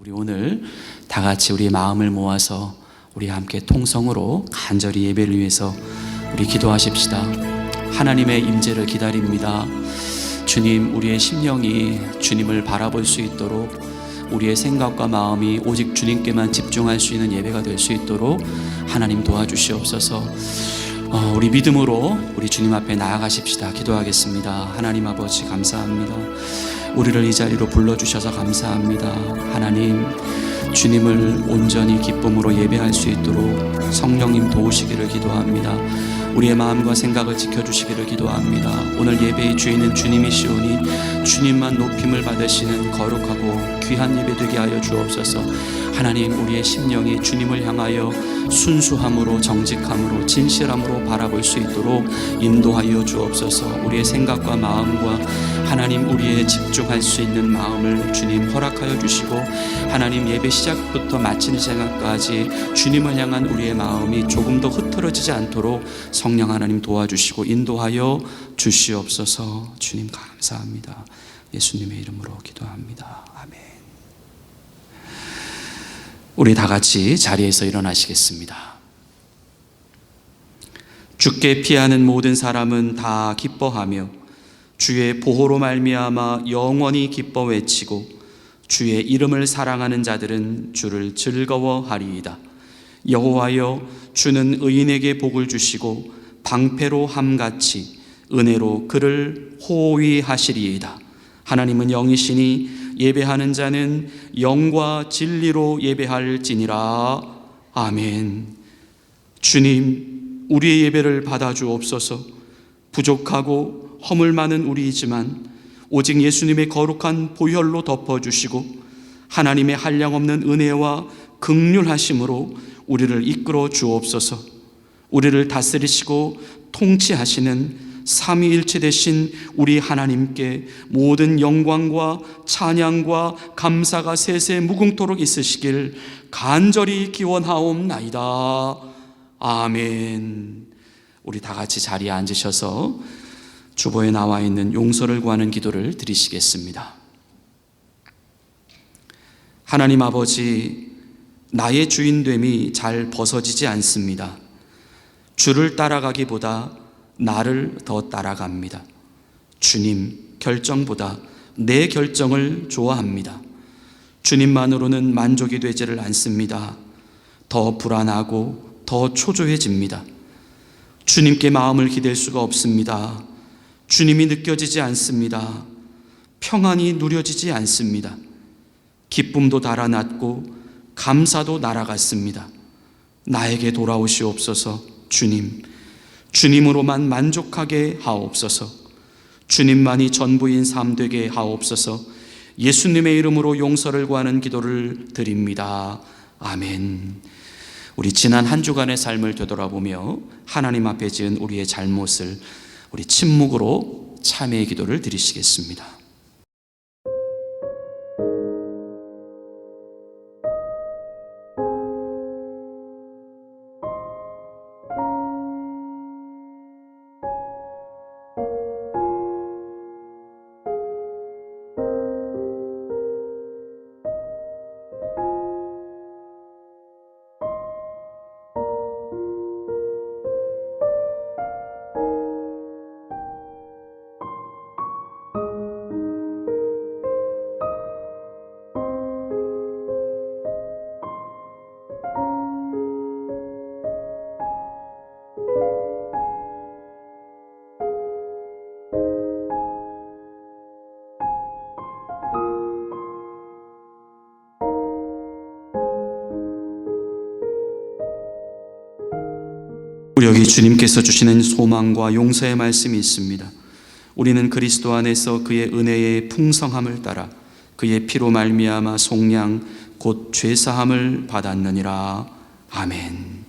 우리 오늘 다 같이 우리 마음을 모아서 우리 함께 통성으로 간절히 예배를 위해서 우리 기도하십시다. 하나님의 임재를 기다립니다. 주님, 우리의 심령이 주님을 바라볼 수 있도록, 우리의 생각과 마음이 오직 주님께만 집중할 수 있는 예배가 될 수 있도록 하나님 도와주시옵소서. 우리 믿음으로 우리 주님 앞에 나아가십시다. 기도하겠습니다. 하나님 아버지, 감사합니다. 우리를 이 자리로 불러주셔서 감사합니다. 하나님, 주님을 온전히 기쁨으로 예배할 수 있도록 성령님 도우시기를 기도합니다. 우리의 마음과 생각을 지켜주시기를 기도합니다. 오늘 예배의 주인은 주님이시오니 주님만 높임을 받으시는 거룩하고 귀한 예배 되게 하여 주옵소서. 하나님, 우리의 심령이 주님을 향하여 순수함으로, 정직함으로, 진실함으로 바라볼 수 있도록 인도하여 주옵소서. 우리의 생각과 마음과 하나님, 우리의 집중할 수 있는 마음을 주님 허락하여 주시고, 하나님, 예배 시작부터 마치는 시간까지 주님을 향한 우리의 마음이 조금 더 흐트러지지 않도록 성령 하나님 도와주시고 인도하여 주시옵소서. 주님 감사합니다. 예수님의 이름으로 기도합니다. 아멘. 우리 다 같이 자리에서 일어나시겠습니다. 주께 피하는 모든 사람은 다 기뻐하며 주의 보호로 말미암아 영원히 기뻐 외치고 주의 이름을 사랑하는 자들은 주를 즐거워하리이다. 여호와여, 주는 의인에게 복을 주시고 방패로 함같이 은혜로 그를 호위하시리이다. 하나님은 영이시니 예배하는 자는 영과 진리로 예배할지니라. 아멘. 주님, 우리의 예배를 받아주옵소서. 부족하고 허물 많은 우리이지만 오직 예수님의 거룩한 보혈로 덮어주시고 하나님의 한량없는 은혜와 긍휼하심으로 우리를 이끌어 주옵소서. 우리를 다스리시고 통치하시는 삼위일체 되신 우리 하나님께 모든 영광과 찬양과 감사가 세세 무궁토록 있으시길 간절히 기원하옵나이다. 아멘. 우리 다 같이 자리에 앉으셔서 주보에 나와 있는 용서를 구하는 기도를 드리시겠습니다. 하나님 아버지, 나의 주인됨이 잘 벗어지지 않습니다. 주를 따라가기보다 나를 더 따라갑니다. 주님 결정보다 내 결정을 좋아합니다. 주님만으로는 만족이 되지를 않습니다. 더 불안하고 더 초조해집니다. 주님께 마음을 기댈 수가 없습니다. 주님이 느껴지지 않습니다. 평안이 누려지지 않습니다. 기쁨도 달아났고 감사도 날아갔습니다. 나에게 돌아오시옵소서. 주님, 주님으로만 만족하게 하옵소서. 주님만이 전부인 삶 되게 하옵소서. 예수님의 이름으로 용서를 구하는 기도를 드립니다. 아멘. 우리 지난 한 주간의 삶을 되돌아보며 하나님 앞에 지은 우리의 잘못을 우리 침묵으로 참회의 기도를 드리시겠습니다. 우리 여기 주님께서 주시는 소망과 용서의 말씀이 있습니다. 우리는 그리스도 안에서 그의 은혜의 풍성함을 따라 그의 피로 말미암아 속량 곧 죄사함을 받았느니라. 아멘.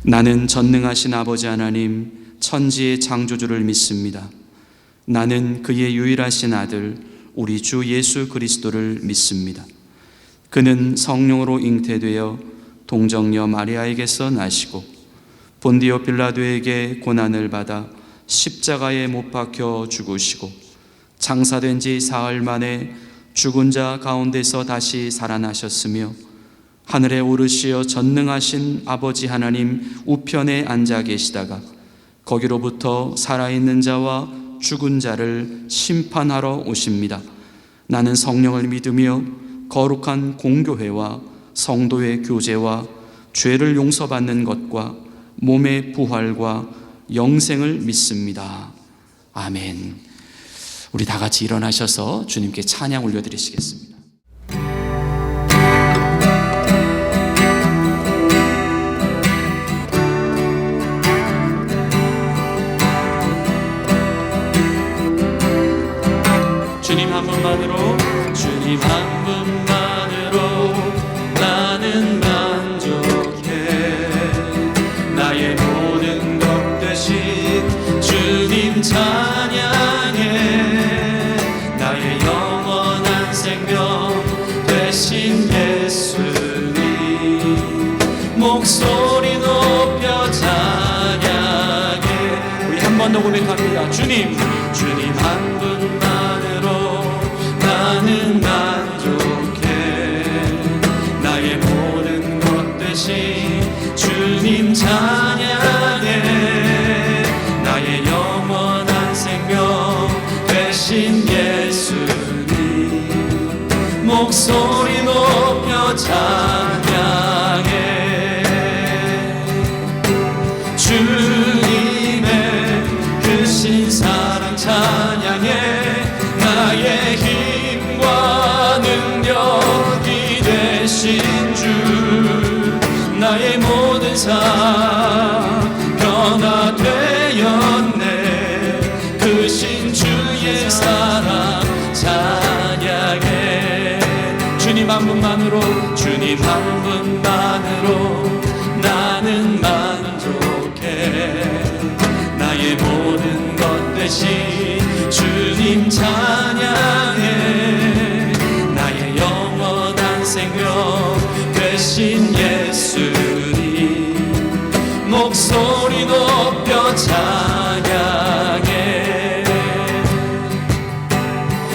나는 전능하신 아버지 하나님 천지의 창조주를 믿습니다. 나는 그의 유일하신 아들 우리 주 예수 그리스도를 믿습니다. 그는 성령으로 잉태되어 동정녀 마리아에게서 나시고 본디오 빌라도에게 고난을 받아 십자가에 못 박혀 죽으시고 장사된 지 사흘 만에 죽은 자 가운데서 다시 살아나셨으며 하늘에 오르시어 전능하신 아버지 하나님 우편에 앉아 계시다가 거기로부터 살아있는 자와 죽은 자를 심판하러 오십니다. 나는 성령을 믿으며 거룩한 공교회와 성도의 교제와 죄를 용서받는 것과 몸의 부활과 영생을 믿습니다. 아멘. 우리 다 같이 일어나셔서 주님께 찬양 올려드리시겠습니다. 주님 한 분만으로, 주님 한 분만으로 나는 만족해. 나의 모든 것 되신 주님 찬양해. 나의 영원한 생명 되신 예수님 목소리 높여 찬양해. 우리 한 번 더 고백합니다. 주님 한 분만으로 나는 만족해. 나의 모든 것 되신 주님 찬양해. 나의 영원한 생명 되신 예수님 목소리 높여 찬양해. 주님의 크신 사랑 찬양해. 나의 힘과 능력이 되신 주 나의 모든 삶 변화되었네. 크신 주의 사랑 찬양해. 주님 한 분만으로, 주님 한 분만으로 나는 만족해. 나의 모든 것 되신 주님 찬양해. 나의 영원한 생명 되신 예수님 목소리 높여 찬양해.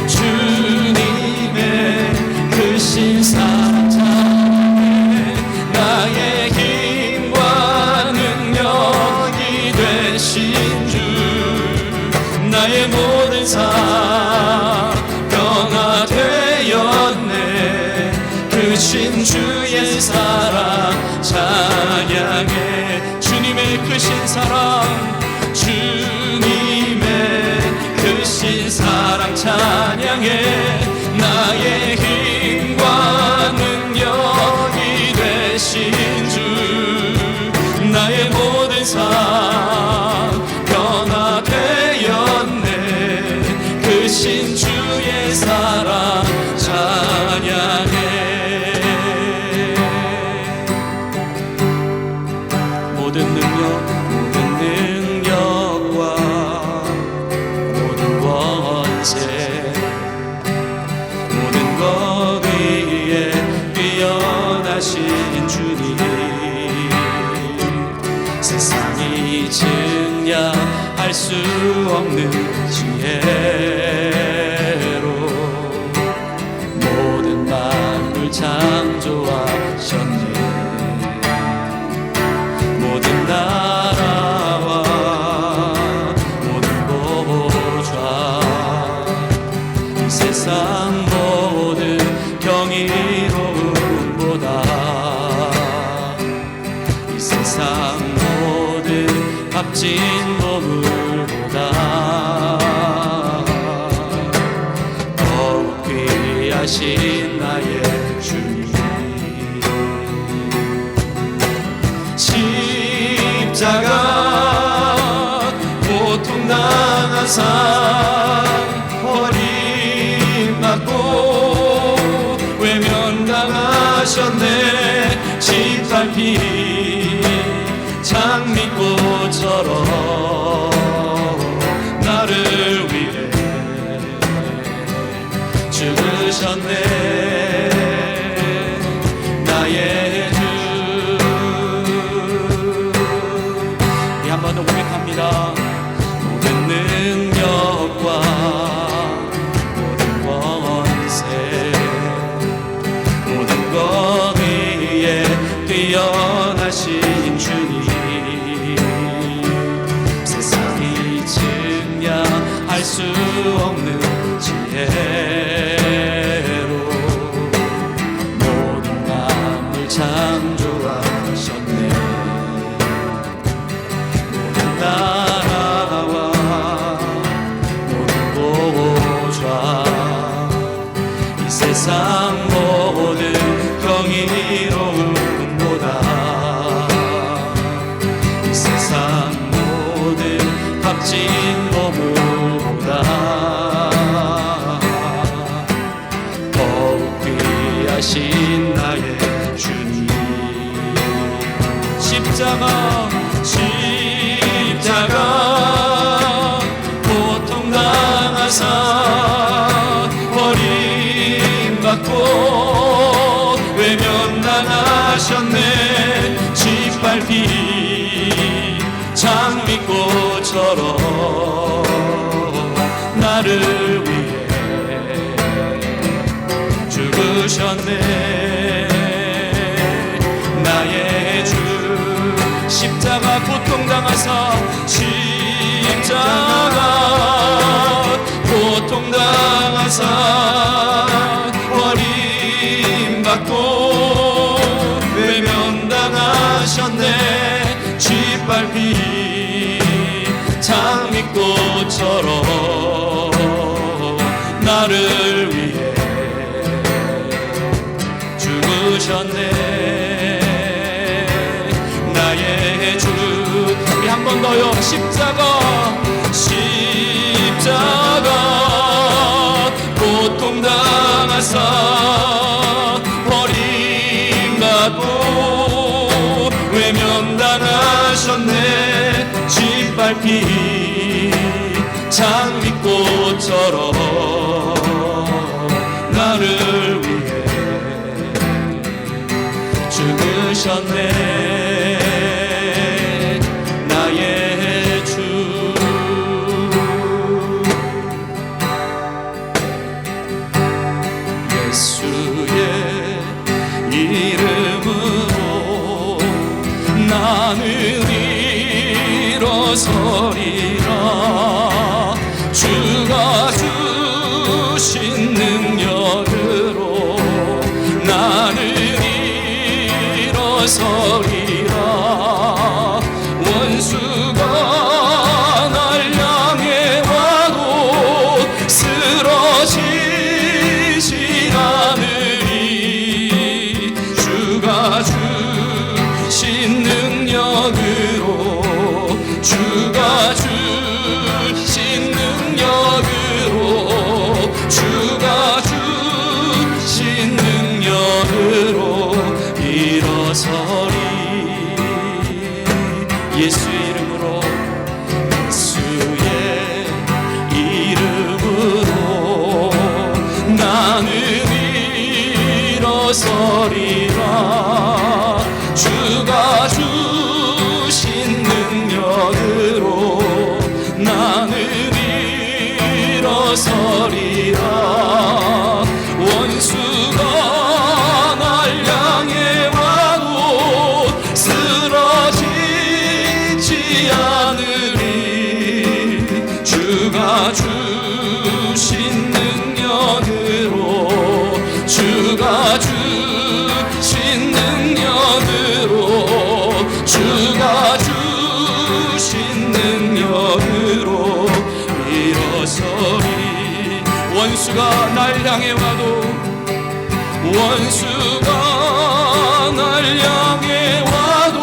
주님의 크신 사랑 찬양해. 나의 힘과 능력이 되신 주 나의 모든 삶 변화되었네. 크신 주의 사랑 찬양해. 주님의 크신 사랑, 주님의 크신 사랑 찬양해. 나의 힘과 능력이 되신 주 나의 모든 삶 변화되었네. 크신 주의 사랑 찬양해. 모든 능력과 모든 권세 모든 것 위에 뛰어나신 주님 세상이 증량할 수 없는 지혜로 모든 만물 창조하셨네. 모든 나라와 모든 보좌 이 세상 모든 경이로움보다 이 세상 모든 값진 보물보다 더욱 귀하신 나의 주님 십자가 고통당한 삶 버림받고 외면당하셨네. 짓밟힌 장미꽃처럼 나를 위해 죽으셨네. 나의 주 한 번 더 고백합니다. 모든 능력과 모든 권세 되신 주님, 세상이 증량할 수 없는 지혜로 모든 만물 창조하셨네. 모든 나라와 모든 보좌, 이 세상 모든 경이로움보다, 이 세상 모든 값진 보물보다 더욱 귀하신 나의 주님. 십자가 고통당하사 버림받고 외면당하셨네. 짓밟힌 장미꽃처럼 나를 위해 죽으셨네. 나의 주 십자가 고통당하사, 십자가 고통당하사 버림받고 외면당하셨네. 짓밟힌 장미꽃처럼 나를 위해 죽으셨네. 나의 주, 우리 한 번 더요. 십자가 고통당하사 버림받고 외면당하셨네. 짓밟힌 장미꽃처럼 나를 위해 죽으셨네. 나의 주, 예수의 이름으로 나는 일어서리라. 주가 주신 능력으로 나는 일어서리라. 원수가 날 향해 와도 쓰러지지 않으리. 주가 주신 능력으로, 주가 주신 능력으로, 주가 주신 능력으로 일어서리. 예수의 이름으로, 예수의 이름으로 나는 일어서리라. 주가 주신 능력으로 나는 일어서리라. 원수가 날 향해 와도 쓰러지지 않으리. 주가 주신 능력으로, 주가 주신 능력으로, 주가 주신 능력으로 일어서리. 원수가 날 향해 와도, 원수가 날 향해 와도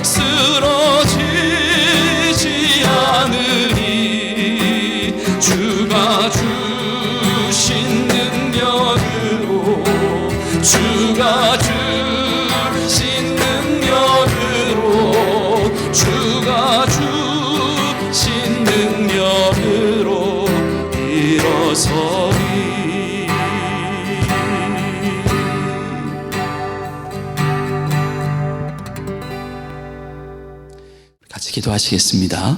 쓰러지지 않으리. 주가 주신 능력으로, 주가 주신 능력으로, 주가 주신 능력으로 일어서리. 같이 기도하시겠습니다.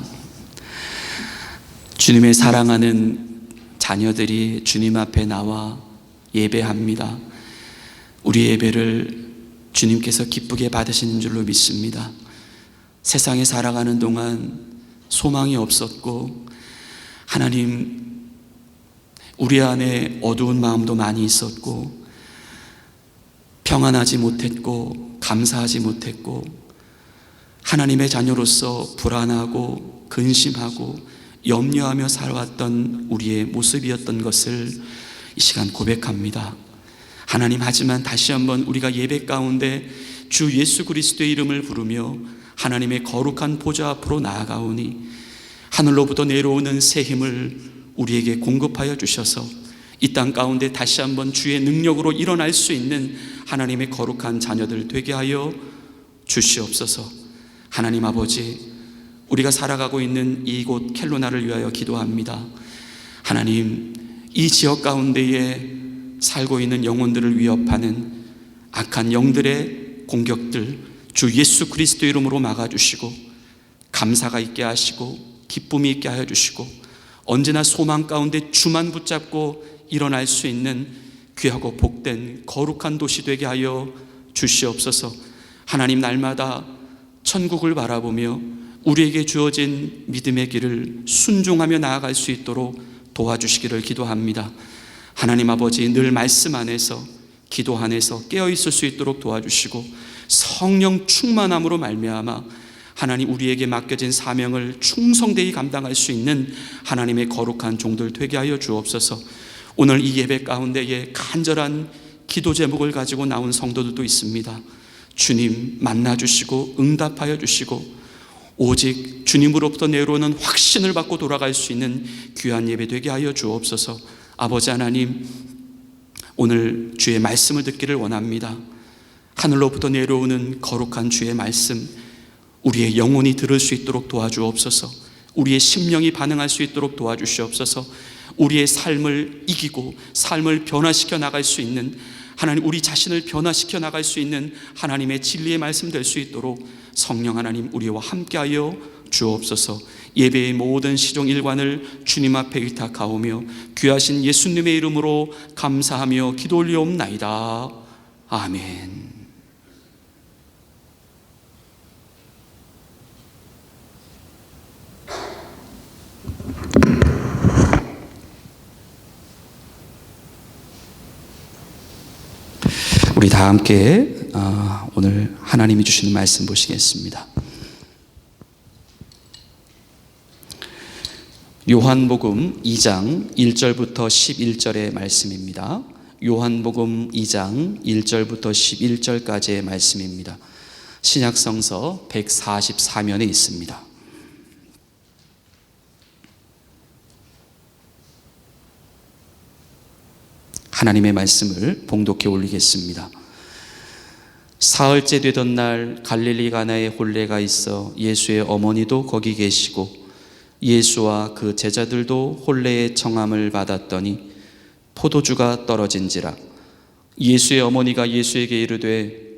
주님의 사랑하는 자녀들이 주님 앞에 나와 예배합니다. 우리 예배를 주님께서 기쁘게 받으시는 줄로 믿습니다. 세상에 살아가는 동안 소망이 없었고, 하나님, 우리 안에 어두운 마음도 많이 있었고, 평안하지 못했고, 감사하지 못했고, 하나님의 자녀로서 불안하고 근심하고 염려하며 살아왔던 우리의 모습이었던 것을 이 시간 고백합니다. 하나님, 하지만 다시 한번 우리가 예배 가운데 주 예수 그리스도의 이름을 부르며 하나님의 거룩한 보좌 앞으로 나아가오니 하늘로부터 내려오는 새 힘을 우리에게 공급하여 주셔서 이 땅 가운데 다시 한번 주의 능력으로 일어날 수 있는 하나님의 거룩한 자녀들 되게 하여 주시옵소서. 하나님 아버지, 우리가 살아가고 있는 이곳 켈로나를 위하여 기도합니다. 하나님, 이 지역 가운데에 살고 있는 영혼들을 위협하는 악한 영들의 공격들 주 예수 그리스도 이름으로 막아주시고, 감사가 있게 하시고 기쁨이 있게 하여 주시고, 언제나 소망 가운데 주만 붙잡고 일어날 수 있는 귀하고 복된 거룩한 도시 되게 하여 주시옵소서. 하나님, 날마다 천국을 바라보며 우리에게 주어진 믿음의 길을 순종하며 나아갈 수 있도록 도와주시기를 기도합니다. 하나님 아버지, 늘 말씀 안에서 기도 안에서 깨어있을 수 있도록 도와주시고, 성령 충만함으로 말미암아 하나님 우리에게 맡겨진 사명을 충성되이 감당할 수 있는 하나님의 거룩한 종들 되게 하여 주옵소서. 오늘 이 예배 가운데에 간절한 기도 제목을 가지고 나온 성도들도 있습니다. 주님 만나주시고 응답하여 주시고, 오직 주님으로부터 내려오는 확신을 받고 돌아갈 수 있는 귀한 예배 되게 하여 주옵소서. 아버지 하나님, 오늘 주의 말씀을 듣기를 원합니다. 하늘로부터 내려오는 거룩한 주의 말씀, 우리의 영혼이 들을 수 있도록 도와주옵소서. 우리의 심령이 반응할 수 있도록 도와주시옵소서. 우리의 삶을 이기고 삶을 변화시켜 나갈 수 있는, 하나님 우리 자신을 변화시켜 나갈 수 있는 하나님의 진리의 말씀 될 수 있도록 성령 하나님 우리와 함께하여 주옵소서. 예배의 모든 시종 일관을 주님 앞에 의탁하오며 귀하신 예수님의 이름으로 감사하며 기도 올리옵나이다. 아멘. 우리 다 함께 오늘 하나님이 주시는 말씀 보시겠습니다. 요한복음 2장 1절부터 11절의 말씀입니다. 요한복음 2장 1절부터 11절까지의 말씀입니다. 신약성서 144면에 있습니다. 하나님의 말씀을 봉독해 올리겠습니다. 사흘째 되던 날 갈릴리 가나에 혼례가 있어 예수의 어머니도 거기 계시고 예수와 그 제자들도 혼례의 청함을 받았더니 포도주가 떨어진지라. 예수의 어머니가 예수에게 이르되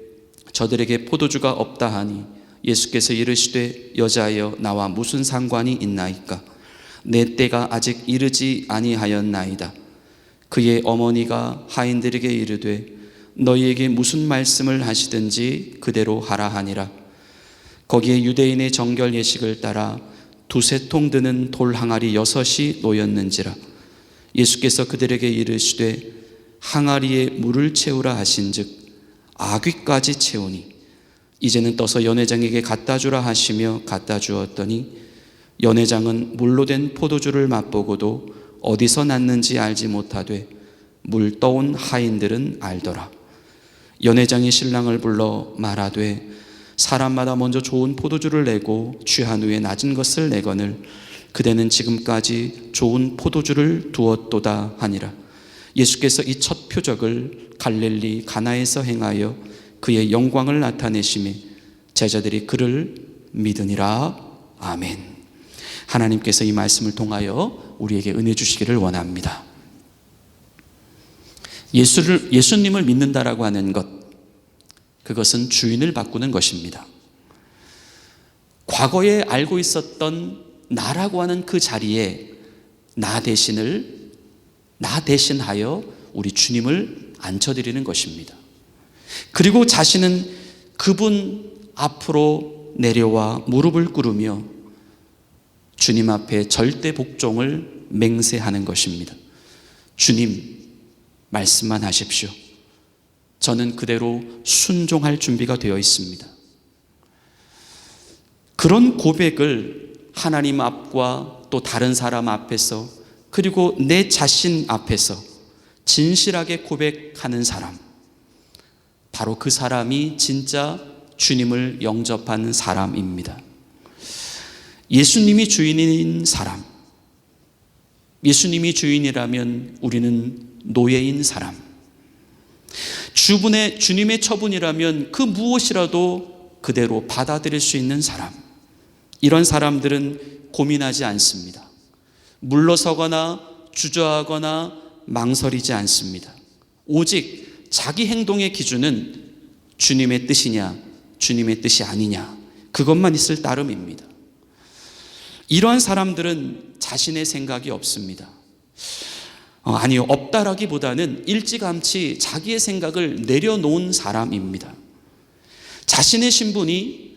저들에게 포도주가 없다 하니 예수께서 이르시되 여자여 나와 무슨 상관이 있나이까? 내 때가 아직 이르지 아니하였나이다. 그의 어머니가 하인들에게 이르되 너희에게 무슨 말씀을 하시든지 그대로 하라 하니라. 거기에 유대인의 정결 예식을 따라 두세 통 드는 돌 항아리 6이 놓였는지라. 예수께서 그들에게 이르시되 항아리에 물을 채우라 하신즉 아귀까지 채우니 이제는 떠서 연회장에게 갖다 주라 하시며 갖다 주었더니 연회장은 물로 된 포도주를 맛보고도 어디서 났는지 알지 못하되 물 떠온 하인들은 알더라. 연회장이 신랑을 불러 말하되 사람마다 먼저 좋은 포도주를 내고 취한 후에 낮은 것을 내거늘 그대는 지금까지 좋은 포도주를 두었도다 하니라. 예수께서 이 첫 표적을 갈릴리 가나에서 행하여 그의 영광을 나타내시매 제자들이 그를 믿으니라. 아멘. 하나님께서 이 말씀을 통하여 우리에게 은혜 주시기를 원합니다. 예수님을 믿는다라고 하는 것, 그것은 주인을 바꾸는 것입니다. 과거에 알고 있었던 나라고 하는 그 자리에 나 대신하여 우리 주님을 앉혀드리는 것입니다. 그리고 자신은 그분 앞으로 내려와 무릎을 꿇으며 주님 앞에 절대 복종을 맹세하는 것입니다. 주님, 말씀만 하십시오. 저는 그대로 순종할 준비가 되어 있습니다. 그런 고백을 하나님 앞과 또 다른 사람 앞에서, 그리고 내 자신 앞에서 진실하게 고백하는 사람, 바로 그 사람이 진짜 주님을 영접한 사람입니다. 예수님이 주인인 사람, 예수님이 주인이라면 우리는 노예인 사람, 주님의 처분이라면 그 무엇이라도 그대로 받아들일 수 있는 사람, 이런 사람들은 고민하지 않습니다. 물러서거나 주저하거나 망설이지 않습니다. 오직 자기 행동의 기준은 주님의 뜻이냐 주님의 뜻이 아니냐, 그것만 있을 따름입니다. 이러한 사람들은 자신의 생각이 없습니다. 아니요, 없다라기보다는 일찌감치 자기의 생각을 내려놓은 사람입니다. 자신의 신분이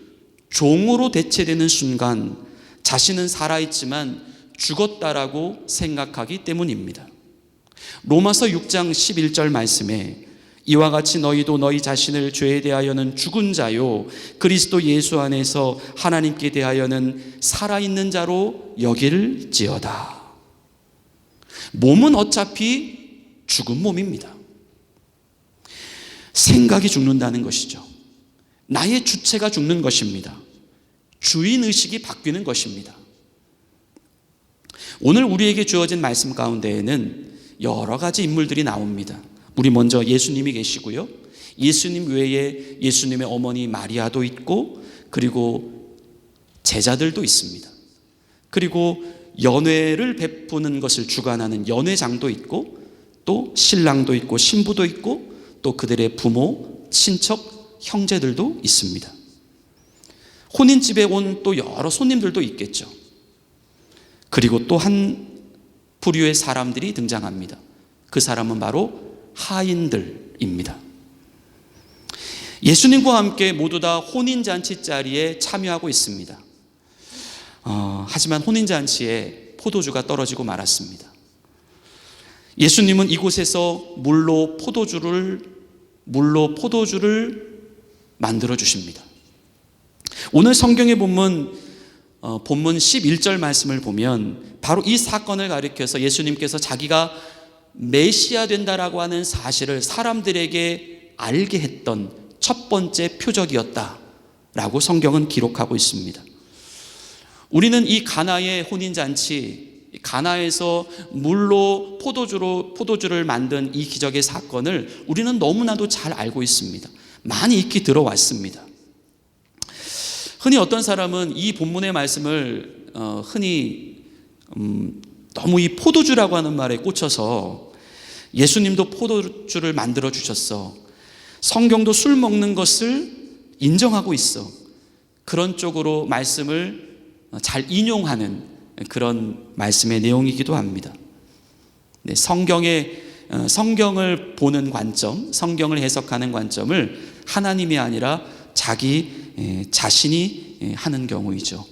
종으로 대체되는 순간 자신은 살아있지만 죽었다라고 생각하기 때문입니다. 로마서 6장 11절 말씀에 이와 같이 너희도 너희 자신을 죄에 대하여는 죽은 자요 그리스도 예수 안에서 하나님께 대하여는 살아있는 자로 여길지어다. 몸은 어차피 죽은 몸입니다. 생각이 죽는다는 것이죠. 나의 주체가 죽는 것입니다. 주인의식이 바뀌는 것입니다. 오늘 우리에게 주어진 말씀 가운데에는 여러 가지 인물들이 나옵니다. 우리 먼저 예수님이 계시고요, 예수님 외에 예수님의 어머니 마리아도 있고, 그리고 제자들도 있습니다. 그리고 연회를 베푸는 것을 주관하는 연회장도 있고, 또 신랑도 있고 신부도 있고, 또 그들의 부모, 친척, 형제들도 있습니다. 혼인집에 온 또 여러 손님들도 있겠죠. 그리고 또 한 부류의 사람들이 등장합니다. 그 사람은 바로 하인들입니다. 예수님과 함께 모두 다 혼인잔치 자리에 참여하고 있습니다. 하지만 혼인잔치에 포도주가 떨어지고 말았습니다. 예수님은 이곳에서 물로 포도주를 만들어 주십니다. 오늘 성경의 본문 11절 말씀을 보면 바로 이 사건을 가리켜서 예수님께서 자기가 메시아 된다라고 하는 사실을 사람들에게 알게 했던 첫 번째 표적이었다라고 성경은 기록하고 있습니다. 우리는 이 가나의 혼인잔치, 가나에서 물로 포도주를 만든 이 기적의 사건을 우리는 너무나도 잘 알고 있습니다. 많이 익히 들어왔습니다. 흔히 어떤 사람은 이 본문의 말씀을 흔히 너무 이 포도주라고 하는 말에 꽂혀서 예수님도 포도주를 만들어 주셨어, 성경도 술 먹는 것을 인정하고 있어, 그런 쪽으로 말씀을 잘 인용하는 그런 말씀의 내용이기도 합니다. 네, 성경을 보는 관점, 성경을 해석하는 관점을 하나님이 아니라 자기 자신이 하는 경우이죠.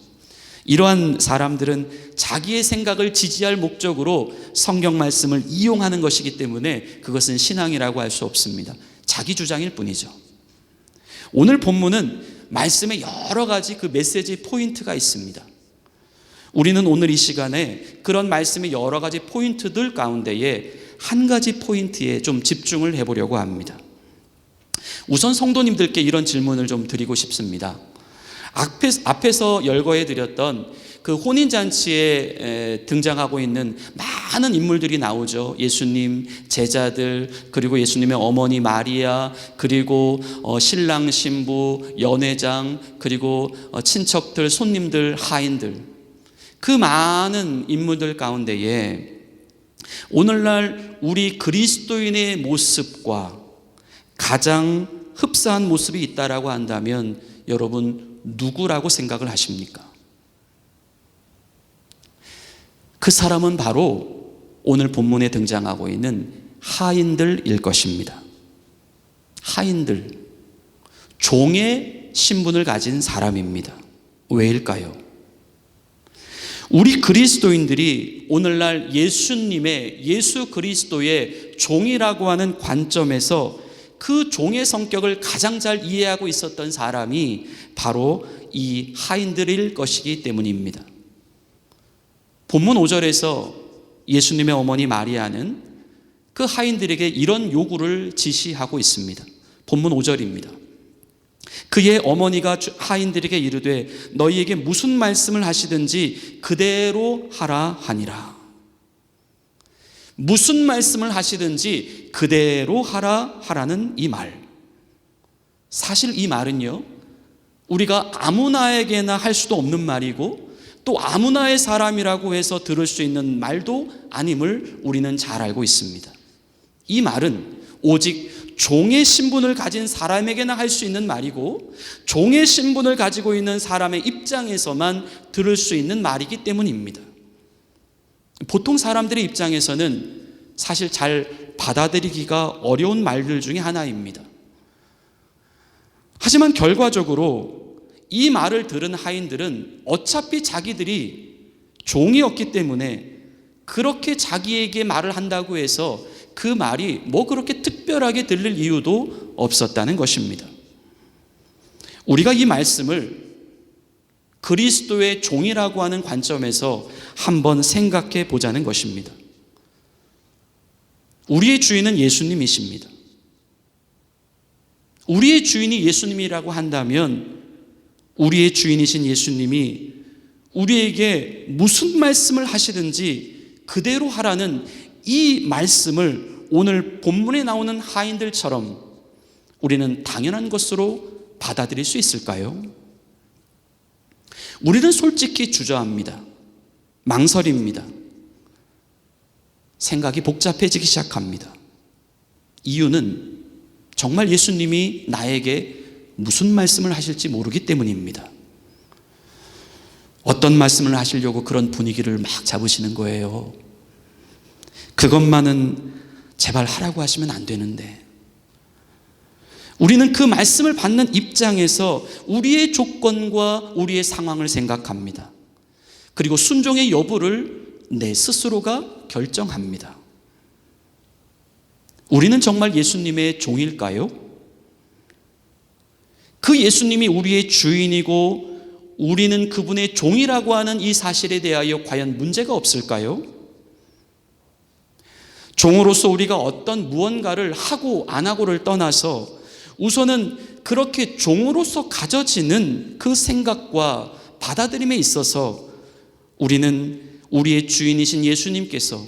이러한 사람들은 자기의 생각을 지지할 목적으로 성경 말씀을 이용하는 것이기 때문에 그것은 신앙이라고 할 수 없습니다. 자기 주장일 뿐이죠. 오늘 본문은 말씀에 여러 가지 그 메시지 포인트가 있습니다. 우리는 오늘 이 시간에 그런 말씀의 여러 가지 포인트들 가운데에 한 가지 포인트에 좀 집중을 해보려고 합니다. 우선 성도님들께 이런 질문을 좀 드리고 싶습니다. 앞에서 열거해 드렸던 그 혼인잔치에 등장하고 있는 많은 인물들이 나오죠. 예수님, 제자들, 그리고 예수님의 어머니 마리아, 그리고 신랑, 신부, 연회장, 그리고 친척들, 손님들, 하인들, 그 많은 인물들 가운데에 오늘날 우리 그리스도인의 모습과 가장 흡사한 모습이 있다라고 한다면 여러분 누구라고 생각을 하십니까? 그 사람은 바로 오늘 본문에 등장하고 있는 하인들일 것입니다. 하인들, 종의 신분을 가진 사람입니다. 왜일까요? 우리 그리스도인들이 오늘날 예수 그리스도의 종이라고 하는 관점에서 그 종의 성격을 가장 잘 이해하고 있었던 사람이 바로 이 하인들일 것이기 때문입니다. 본문 5절에서 예수님의 어머니 마리아는 그 하인들에게 이런 요구를 지시하고 있습니다. 본문 5절입니다. 그의 어머니가 하인들에게 이르되 너희에게 무슨 말씀을 하시든지 그대로 하라 하니라. 무슨 말씀을 하시든지 그대로 하라는 이 말. 사실 이 말은요, 우리가 아무나에게나 할 수도 없는 말이고 또 아무나의 사람이라고 해서 들을 수 있는 말도 아님을 우리는 잘 알고 있습니다. 이 말은 오직 종의 신분을 가진 사람에게나 할 수 있는 말이고 종의 신분을 가지고 있는 사람의 입장에서만 들을 수 있는 말이기 때문입니다. 보통 사람들의 입장에서는 사실 잘 받아들이기가 어려운 말들 중에 하나입니다. 하지만 결과적으로 이 말을 들은 하인들은 어차피 자기들이 종이었기 때문에 그렇게 자기에게 말을 한다고 해서 그 말이 뭐 그렇게 특별하게 들릴 이유도 없었다는 것입니다. 우리가 이 말씀을 그리스도의 종이라고 하는 관점에서 한번 생각해 보자는 것입니다. 우리의 주인은 예수님이십니다. 우리의 주인이 예수님이라고 한다면 우리의 주인이신 예수님이 우리에게 무슨 말씀을 하시든지 그대로 하라는 이 말씀을 오늘 본문에 나오는 하인들처럼 우리는 당연한 것으로 받아들일 수 있을까요? 우리는 솔직히 주저합니다. 망설입니다. 생각이 복잡해지기 시작합니다. 이유는 정말 예수님이 나에게 무슨 말씀을 하실지 모르기 때문입니다. 어떤 말씀을 하시려고 그런 분위기를 막 잡으시는 거예요. 그것만은 제발 하라고 하시면 안 되는데. 우리는 그 말씀을 받는 입장에서 우리의 조건과 우리의 상황을 생각합니다. 그리고 순종의 여부를 내 스스로가 결정합니다. 우리는 정말 예수님의 종일까요? 그 예수님이 우리의 주인이고 우리는 그분의 종이라고 하는 이 사실에 대하여 과연 문제가 없을까요? 종으로서 우리가 어떤 무언가를 하고 안 하고를 떠나서 우선은 그렇게 종으로서 가져지는 그 생각과 받아들임에 있어서 우리는 우리의 주인이신 예수님께서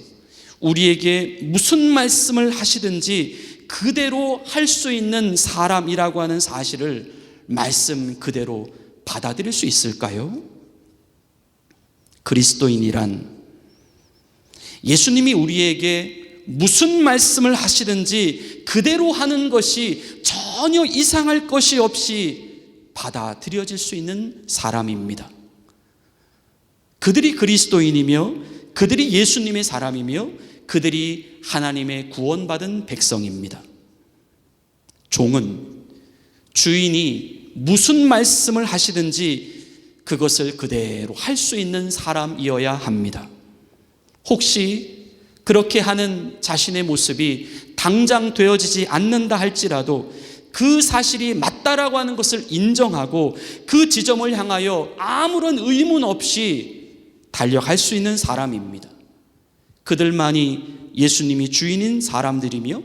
우리에게 무슨 말씀을 하시든지 그대로 할 수 있는 사람이라고 하는 사실을 말씀 그대로 받아들일 수 있을까요? 그리스도인이란 예수님이 우리에게 무슨 말씀을 하시든지 그대로 하는 것이 전혀 이상할 것이 없이 받아들여질 수 있는 사람입니다. 그들이 그리스도인이며 그들이 예수님의 사람이며 그들이 하나님의 구원받은 백성입니다. 종은 주인이 무슨 말씀을 하시든지 그것을 그대로 할 수 있는 사람이어야 합니다. 혹시 그렇게 하는 자신의 모습이 당장 되어지지 않는다 할지라도 그 사실이 맞다라고 하는 것을 인정하고 그 지점을 향하여 아무런 의문 없이 달려갈 수 있는 사람입니다. 그들만이 예수님이 주인인 사람들이며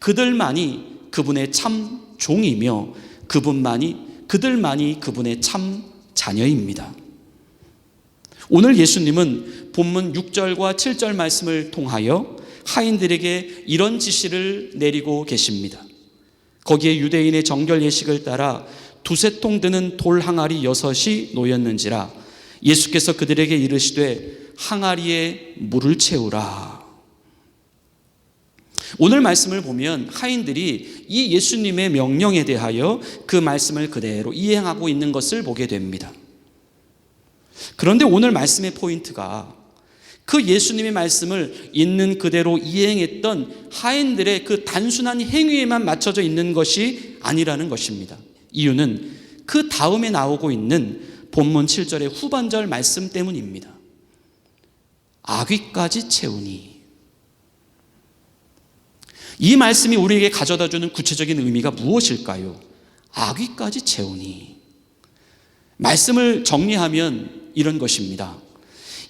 그들만이 그분의 참 종이며 그들만이 그분의 참 자녀입니다. 오늘 예수님은 본문 6절과 7절 말씀을 통하여 하인들에게 이런 지시를 내리고 계십니다. 거기에 유대인의 정결 예식을 따라 두세 통 드는 돌 항아리 6이 놓였는지라 예수께서 그들에게 이르시되 항아리에 물을 채우라. 오늘 말씀을 보면 하인들이 이 예수님의 명령에 대하여 그 말씀을 그대로 이행하고 있는 것을 보게 됩니다. 그런데 오늘 말씀의 포인트가 그 예수님의 말씀을 있는 그대로 이행했던 하인들의 그 단순한 행위에만 맞춰져 있는 것이 아니라는 것입니다. 이유는 그 다음에 나오고 있는 본문 7절의 후반절 말씀 때문입니다. 아귀까지 채우니. 이 말씀이 우리에게 가져다주는 구체적인 의미가 무엇일까요? 아귀까지 채우니. 말씀을 정리하면 이런 것입니다.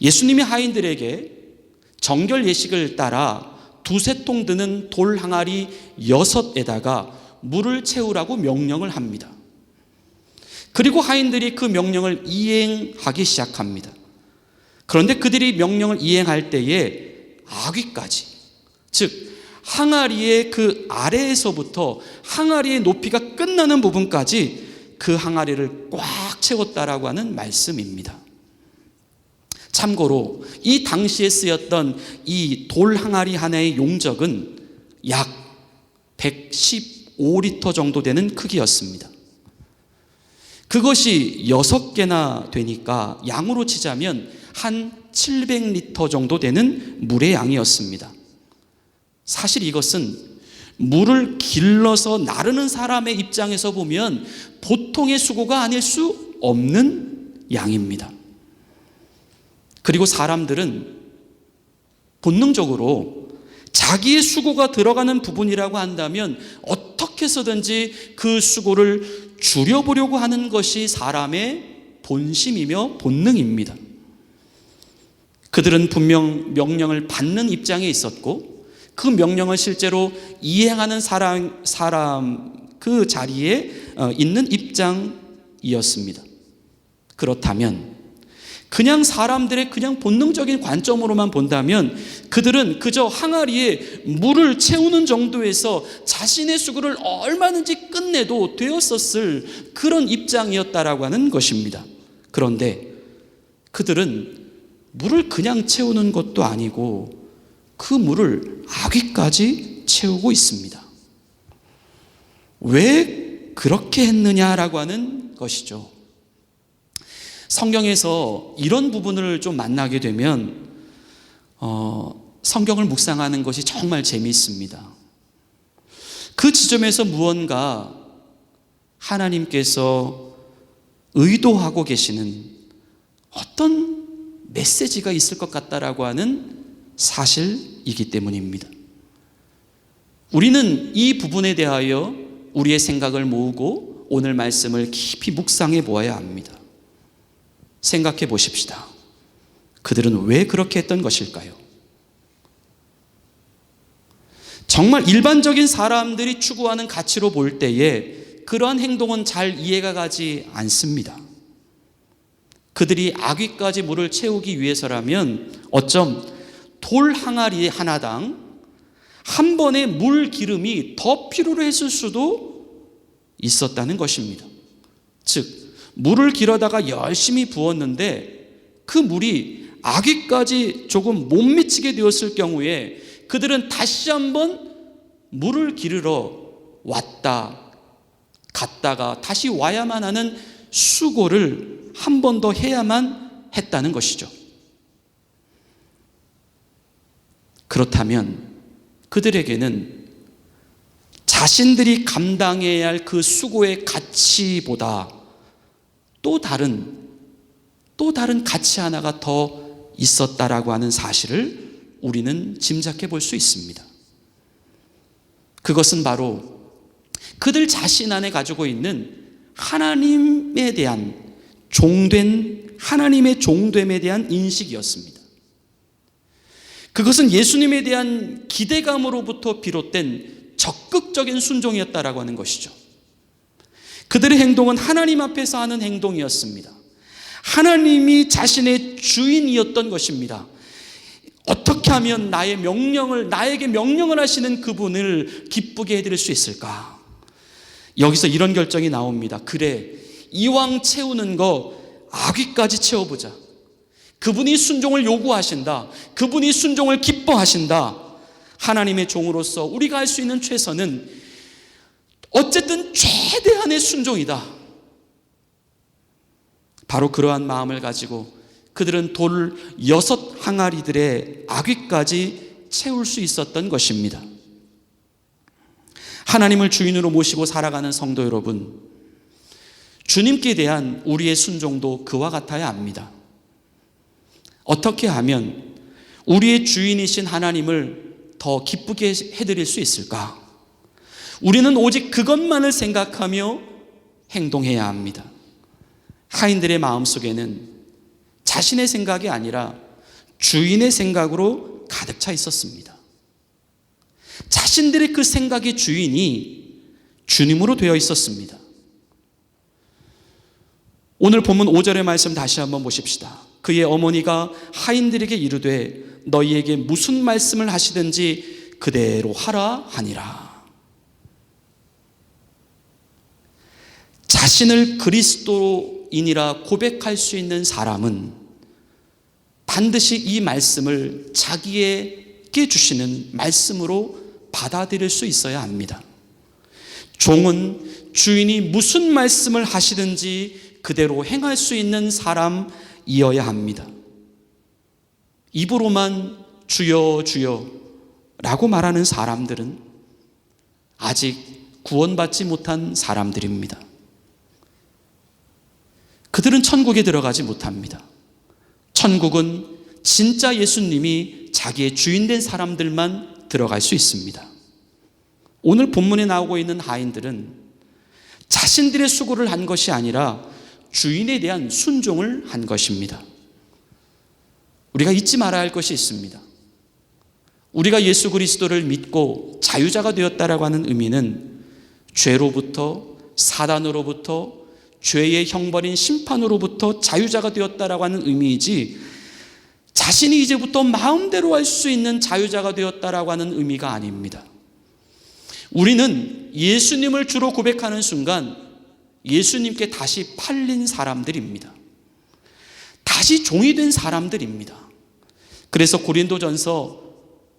예수님이 하인들에게 정결 예식을 따라 두세 통 드는 돌 항아리 6에다가 물을 채우라고 명령을 합니다. 그리고 하인들이 그 명령을 이행하기 시작합니다. 그런데 그들이 명령을 이행할 때에 아귀까지, 즉 항아리의 그 아래에서부터 항아리의 높이가 끝나는 부분까지 그 항아리를 꽉 채웠다라고 하는 말씀입니다. 참고로 이 당시에 쓰였던 이 돌 항아리 하나의 용적은 약 115리터 정도 되는 크기였습니다. 그것이 6개나 되니까 양으로 치자면 한 700리터 정도 되는 물의 양이었습니다. 사실 이것은 물을 길러서 나르는 사람의 입장에서 보면 보통의 수고가 아닐 수 없는 양입니다. 그리고 사람들은 본능적으로 자기의 수고가 들어가는 부분이라고 한다면 어떻게 해서든지 그 수고를 줄여보려고 하는 것이 사람의 본심이며 본능입니다. 그들은 분명 명령을 받는 입장에 있었고 그 명령을 실제로 이행하는 사람 그 자리에 있는 입장이었습니다. 그렇다면 그냥 사람들의 그냥 본능적인 관점으로만 본다면 그들은 그저 항아리에 물을 채우는 정도에서 자신의 수고를 얼마든지 끝내도 되었었을 그런 입장이었다라고 하는 것입니다. 그런데 그들은 물을 그냥 채우는 것도 아니고 그 물을 아귀까지 채우고 있습니다. 왜 그렇게 했느냐라고 하는 것이죠. 성경에서 이런 부분을 좀 만나게 되면 성경을 묵상하는 것이 정말 재미있습니다. 그 지점에서 무언가 하나님께서 의도하고 계시는 어떤 메시지가 있을 것 같다라고 하는 사실이기 때문입니다. 우리는 이 부분에 대하여 우리의 생각을 모으고 오늘 말씀을 깊이 묵상해 보아야 합니다. 생각해 보십시다. 그들은 왜 그렇게 했던 것일까요? 정말 일반적인 사람들이 추구하는 가치로 볼 때에 그러한 행동은 잘 이해가 가지 않습니다. 그들이 아귀까지 물을 채우기 위해서라면 어쩜 돌 항아리 하나당 한 번의 물 기름이 더 필요로 했을 수도 있었다는 것입니다. 즉 물을 길어다가 열심히 부었는데 그 물이 아귀까지 조금 못 미치게 되었을 경우에 그들은 다시 한번 물을 기르러 왔다 갔다가 다시 와야만 하는 수고를 한 번 더 해야만 했다는 것이죠. 그렇다면 그들에게는 자신들이 감당해야 할 그 수고의 가치보다 또 다른 가치 하나가 더 있었다라고 하는 사실을 우리는 짐작해 볼 수 있습니다. 그것은 바로 그들 자신 안에 가지고 있는 하나님에 대한 하나님의 종됨에 대한 인식이었습니다. 그것은 예수님에 대한 기대감으로부터 비롯된 적극적인 순종이었다라고 하는 것이죠. 그들의 행동은 하나님 앞에서 하는 행동이었습니다. 하나님이 자신의 주인이었던 것입니다. 어떻게 하면 나에게 명령을 하시는 그분을 기쁘게 해드릴 수 있을까? 여기서 이런 결정이 나옵니다. 그래, 이왕 채우는 거 아귀까지 채워보자. 그분이 순종을 요구하신다. 그분이 순종을 기뻐하신다. 하나님의 종으로서 우리가 할 수 있는 최선은 어쨌든 최대한의 순종이다. 바로 그러한 마음을 가지고 그들은 돌 6 항아리들의 아귀까지 채울 수 있었던 것입니다. 하나님을 주인으로 모시고 살아가는 성도 여러분, 주님께 대한 우리의 순종도 그와 같아야 합니다. 어떻게 하면 우리의 주인이신 하나님을 더 기쁘게 해드릴 수 있을까? 우리는 오직 그것만을 생각하며 행동해야 합니다. 하인들의 마음속에는 자신의 생각이 아니라 주인의 생각으로 가득 차 있었습니다. 자신들의 그 생각의 주인이 주님으로 되어 있었습니다. 오늘 본문 5절의 말씀 다시 한번 보십시다. 그의 어머니가 하인들에게 이르되 너희에게 무슨 말씀을 하시든지 그대로 하라 하니라. 자신을 그리스도인이라 고백할 수 있는 사람은 반드시 이 말씀을 자기에게 주시는 말씀으로 받아들일 수 있어야 합니다. 종은 주인이 무슨 말씀을 하시든지 그대로 행할 수 있는 사람이어야 합니다. 입으로만 주여 주여 라고 말하는 사람들은 아직 구원받지 못한 사람들입니다. 그들은 천국에 들어가지 못합니다. 천국은 진짜 예수님이 자기의 주인 된 사람들만 들어갈 수 있습니다. 오늘 본문에 나오고 있는 하인들은 자신들의 수고를 한 것이 아니라 주인에 대한 순종을 한 것입니다. 우리가 잊지 말아야 할 것이 있습니다. 우리가 예수 그리스도를 믿고 자유자가 되었다라고 하는 의미는 죄로부터, 사단으로부터, 죄의 형벌인 심판으로부터 자유자가 되었다라고 하는 의미이지, 자신이 이제부터 마음대로 할 수 있는 자유자가 되었다라고 하는 의미가 아닙니다. 우리는 예수님을 주로 고백하는 순간 예수님께 다시 팔린 사람들입니다. 다시 종이 된 사람들입니다. 그래서 고린도전서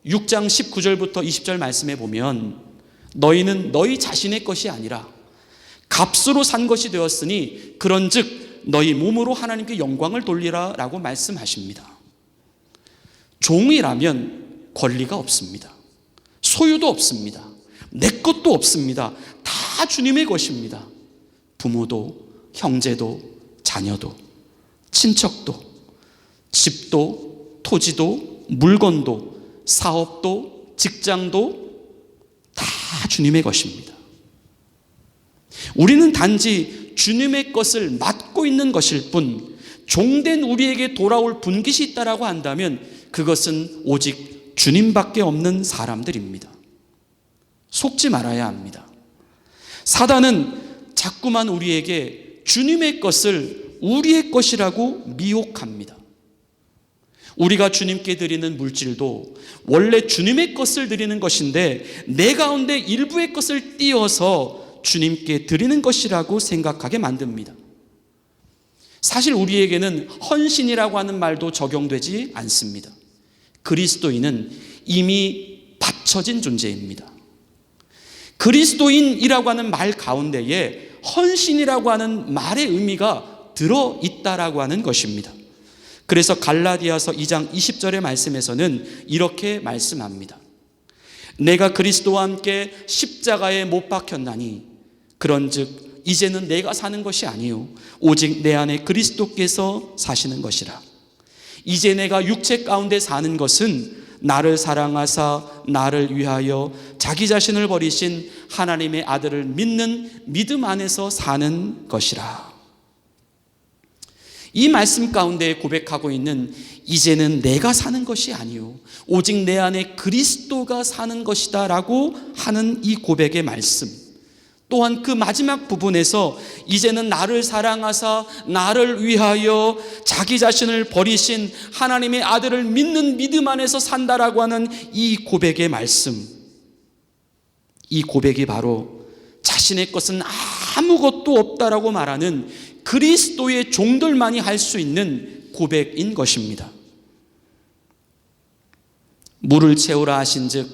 6장 19절부터 20절 말씀에 보면 너희는 너희 자신의 것이 아니라 값으로 산 것이 되었으니 그런즉 너희 몸으로 하나님께 영광을 돌리라 라고 말씀하십니다. 종이라면 권리가 없습니다. 소유도 없습니다. 내 것도 없습니다. 다 주님의 것입니다. 부모도, 형제도, 자녀도, 친척도, 집도, 토지도, 물건도, 사업도, 직장도 다 주님의 것입니다. 우리는 단지 주님의 것을 맡고 있는 것일 뿐, 종된 우리에게 돌아올 분깃이 있다라고 한다면 그것은 오직 주님밖에 없는 사람들입니다. 속지 말아야 합니다. 사단은 자꾸만 우리에게 주님의 것을 우리의 것이라고 미혹합니다. 우리가 주님께 드리는 물질도 원래 주님의 것을 드리는 것인데 내 가운데 일부의 것을 띄어서 주님께 드리는 것이라고 생각하게 만듭니다. 사실 우리에게는 헌신이라고 하는 말도 적용되지 않습니다. 그리스도인은 이미 바쳐진 존재입니다. 그리스도인이라고 하는 말 가운데에 헌신이라고 하는 말의 의미가 들어있다라고 하는 것입니다. 그래서 갈라디아서 2장 20절의 말씀에서는 이렇게 말씀합니다. 내가 그리스도와 함께 십자가에 못 박혔나니 그런즉 이제는 내가 사는 것이 아니요 오직 내 안에 그리스도께서 사시는 것이라. 이제 내가 육체 가운데 사는 것은 나를 사랑하사 나를 위하여 자기 자신을 버리신 하나님의 아들을 믿는 믿음 안에서 사는 것이라. 이 말씀 가운데 고백하고 있는 이제는 내가 사는 것이 아니요 오직 내 안에 그리스도가 사는 것이다 라고 하는 이 고백의 말씀, 또한 그 마지막 부분에서 이제는 나를 사랑하사 나를 위하여 자기 자신을 버리신 하나님의 아들을 믿는 믿음 안에서 산다라고 하는 이 고백의 말씀, 이 고백이 바로 자신의 것은 아무것도 없다라고 말하는 그리스도의 종들만이 할 수 있는 고백인 것입니다. 물을 채우라 하신즉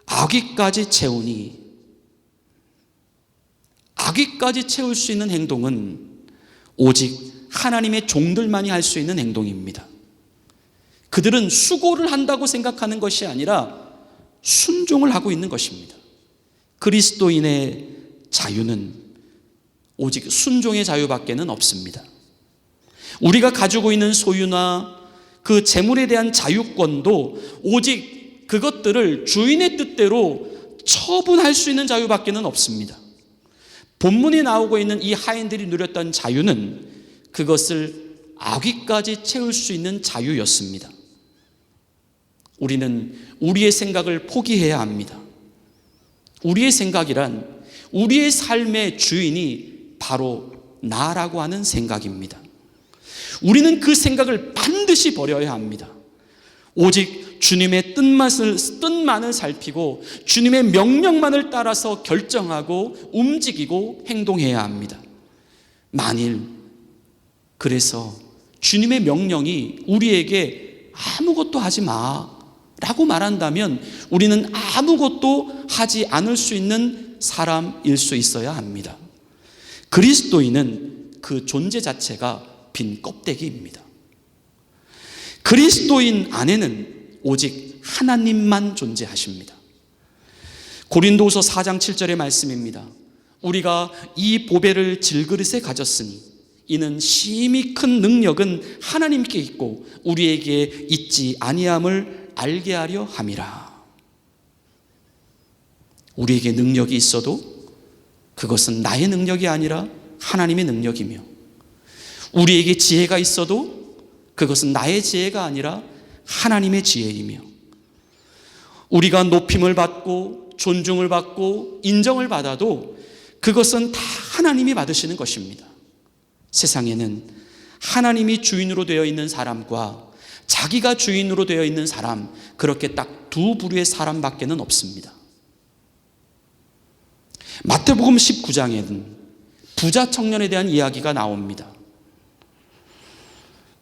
아귀까지 채우니, 아귀까지 채울 수 있는 행동은 오직 하나님의 종들만이 할 수 있는 행동입니다. 그들은 수고를 한다고 생각하는 것이 아니라 순종을 하고 있는 것입니다. 그리스도인의 자유는 오직 순종의 자유밖에는 없습니다. 우리가 가지고 있는 소유나 그 재물에 대한 자유권도 오직 그것들을 주인의 뜻대로 처분할 수 있는 자유밖에는 없습니다. 본문에 나오고 있는 이 하인들이 누렸던 자유는 그것을 악의까지 채울 수 있는 자유였습니다. 우리는 우리의 생각을 포기해야 합니다. 우리의 생각이란 우리의 삶의 주인이 바로 나라고 하는 생각입니다. 우리는 그 생각을 반드시 버려야 합니다. 오직 주님의 뜻만을 살피고 주님의 명령만을 따라서 결정하고 움직이고 행동해야 합니다. 만일 그래서 주님의 명령이 우리에게 아무것도 하지 마라고 말한다면 우리는 아무것도 하지 않을 수 있는 사람일 수 있어야 합니다. 그리스도인은 그 존재 자체가 빈 껍데기입니다. 그리스도인 안에는 오직 하나님만 존재하십니다. 고린도후서 4장 7절의 말씀입니다. 우리가 이 보배를 질그릇에 가졌으니 이는 심히 큰 능력은 하나님께 있고 우리에게 있지 아니함을 알게 하려 함이라. 우리에게 능력이 있어도 그것은 나의 능력이 아니라 하나님의 능력이며, 우리에게 지혜가 있어도 그것은 나의 지혜가 아니라 하나님의 지혜이며, 우리가 높임을 받고 존중을 받고 인정을 받아도 그것은 다 하나님이 받으시는 것입니다. 세상에는 하나님이 주인으로 되어 있는 사람과 자기가 주인으로 되어 있는 사람, 그렇게 딱 두 부류의 사람밖에는 없습니다. 마태복음 19장에는 부자 청년에 대한 이야기가 나옵니다.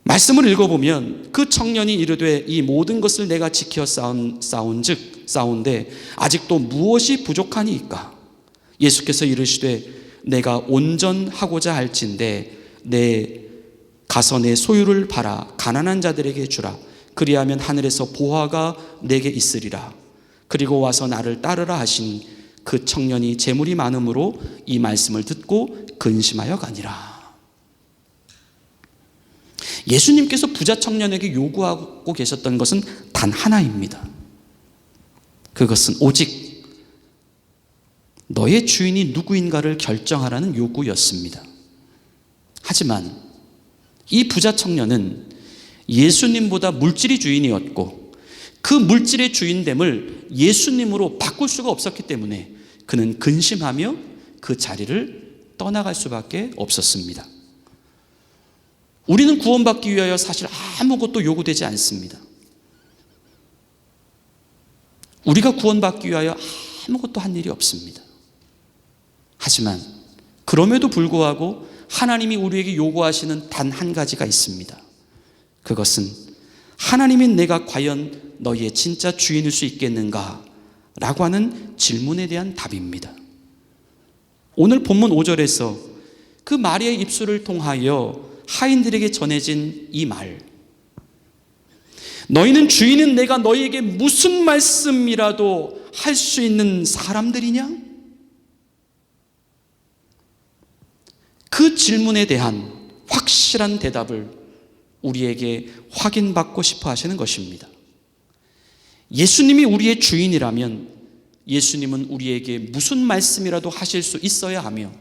말씀을 읽어보면 그 청년이 이르되 이 모든 것을 내가 지켜 싸운데 아직도 무엇이 부족하니이까? 예수께서 이르시되 내가 온전하고자 할진대 가서 내 소유를 팔아 가난한 자들에게 주라. 그리하면 하늘에서 보화가 내게 있으리라. 그리고 와서 나를 따르라 하시니 그 청년이 재물이 많음으로 이 말씀을 듣고 근심하여 가니라. 예수님께서 부자 청년에게 요구하고 계셨던 것은 단 하나입니다. 그것은 오직 너의 주인이 누구인가를 결정하라는 요구였습니다. 하지만 이 부자 청년은 예수님보다 물질이 주인이었고 그 물질의 주인됨을 예수님으로 바꿀 수가 없었기 때문에 그는 근심하며 그 자리를 떠나갈 수밖에 없었습니다. 우리는 구원받기 위하여 사실 아무것도 요구되지 않습니다. 우리가 구원받기 위하여 아무것도 한 일이 없습니다. 하지만 그럼에도 불구하고 하나님이 우리에게 요구하시는 단 한 가지가 있습니다. 그것은 하나님이 내가 과연 너희의 진짜 주인일 수 있겠는가? 라고 하는 질문에 대한 답입니다. 오늘 본문 5절에서 그 마리아의 입술을 통하여 하인들에게 전해진 이 말, 너희는 주인은 내가 너희에게 무슨 말씀이라도 할 수 있는 사람들이냐? 그 질문에 대한 확실한 대답을 우리에게 확인받고 싶어 하시는 것입니다. 예수님이 우리의 주인이라면 예수님은 우리에게 무슨 말씀이라도 하실 수 있어야 하며,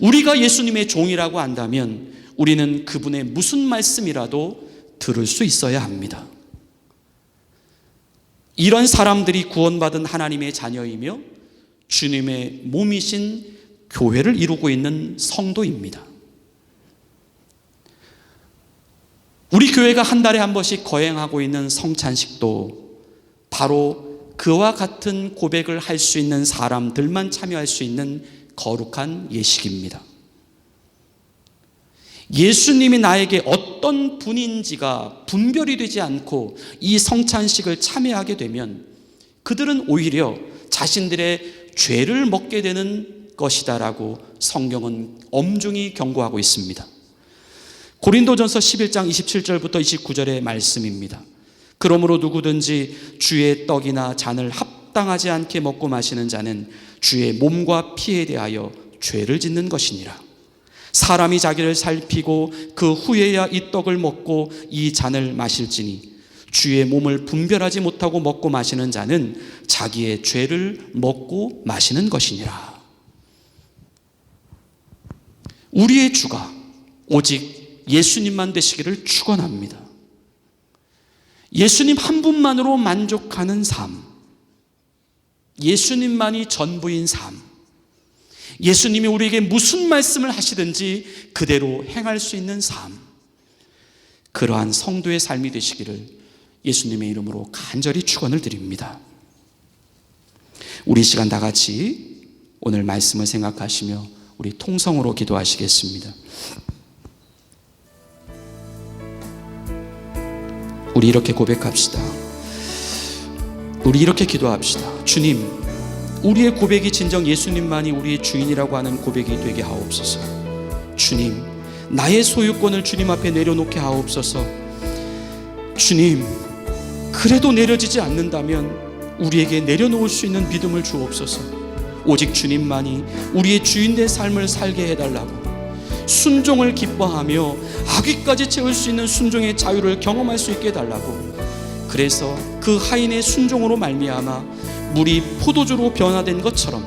우리가 예수님의 종이라고 한다면 우리는 그분의 무슨 말씀이라도 들을 수 있어야 합니다. 이런 사람들이 구원받은 하나님의 자녀이며 주님의 몸이신 교회를 이루고 있는 성도입니다. 우리 교회가 한 달에 한 번씩 거행하고 있는 성찬식도 바로 그와 같은 고백을 할 수 있는 사람들만 참여할 수 있는 거룩한 예식입니다. 예수님이 나에게 어떤 분인지가 분별이 되지 않고 이 성찬식을 참여하게 되면 그들은 오히려 자신들의 죄를 먹게 되는 것이다라고 성경은 엄중히 경고하고 있습니다. 고린도전서 11장 27절부터 29절의 말씀입니다. 그러므로 누구든지 주의 떡이나 잔을 합당하지 않게 먹고 마시는 자는 주의 몸과 피에 대하여 죄를 짓는 것이니라. 사람이 자기를 살피고 그 후에야 이 떡을 먹고 이 잔을 마실지니 주의 몸을 분별하지 못하고 먹고 마시는 자는 자기의 죄를 먹고 마시는 것이니라. 우리의 주가 오직 예수님만 되시기를 축원합니다. 예수님 한 분만으로 만족하는 삶, 예수님만이 전부인 삶, 예수님이 우리에게 무슨 말씀을 하시든지 그대로 행할 수 있는 삶, 그러한 성도의 삶이 되시기를 예수님의 이름으로 간절히 축원을 드립니다. 우리 시간 다 같이 오늘 말씀을 생각하시며 우리 통성으로 기도하시겠습니다. 우리 이렇게 고백합시다. 우리 이렇게 기도합시다. 주님, 우리의 고백이 진정 예수님만이 우리의 주인이라고 하는 고백이 되게 하옵소서. 주님, 나의 소유권을 주님 앞에 내려놓게 하옵소서. 주님, 그래도 내려지지 않는다면 우리에게 내려놓을 수 있는 믿음을 주옵소서. 오직 주님만이 우리의 주인된 삶을 살게 해달라고, 순종을 기뻐하며 악귀까지 채울 수 있는 순종의 자유를 경험할 수 있게 해달라고. 그래서 그 하인의 순종으로 말미암아 물이 포도주로 변화된 것처럼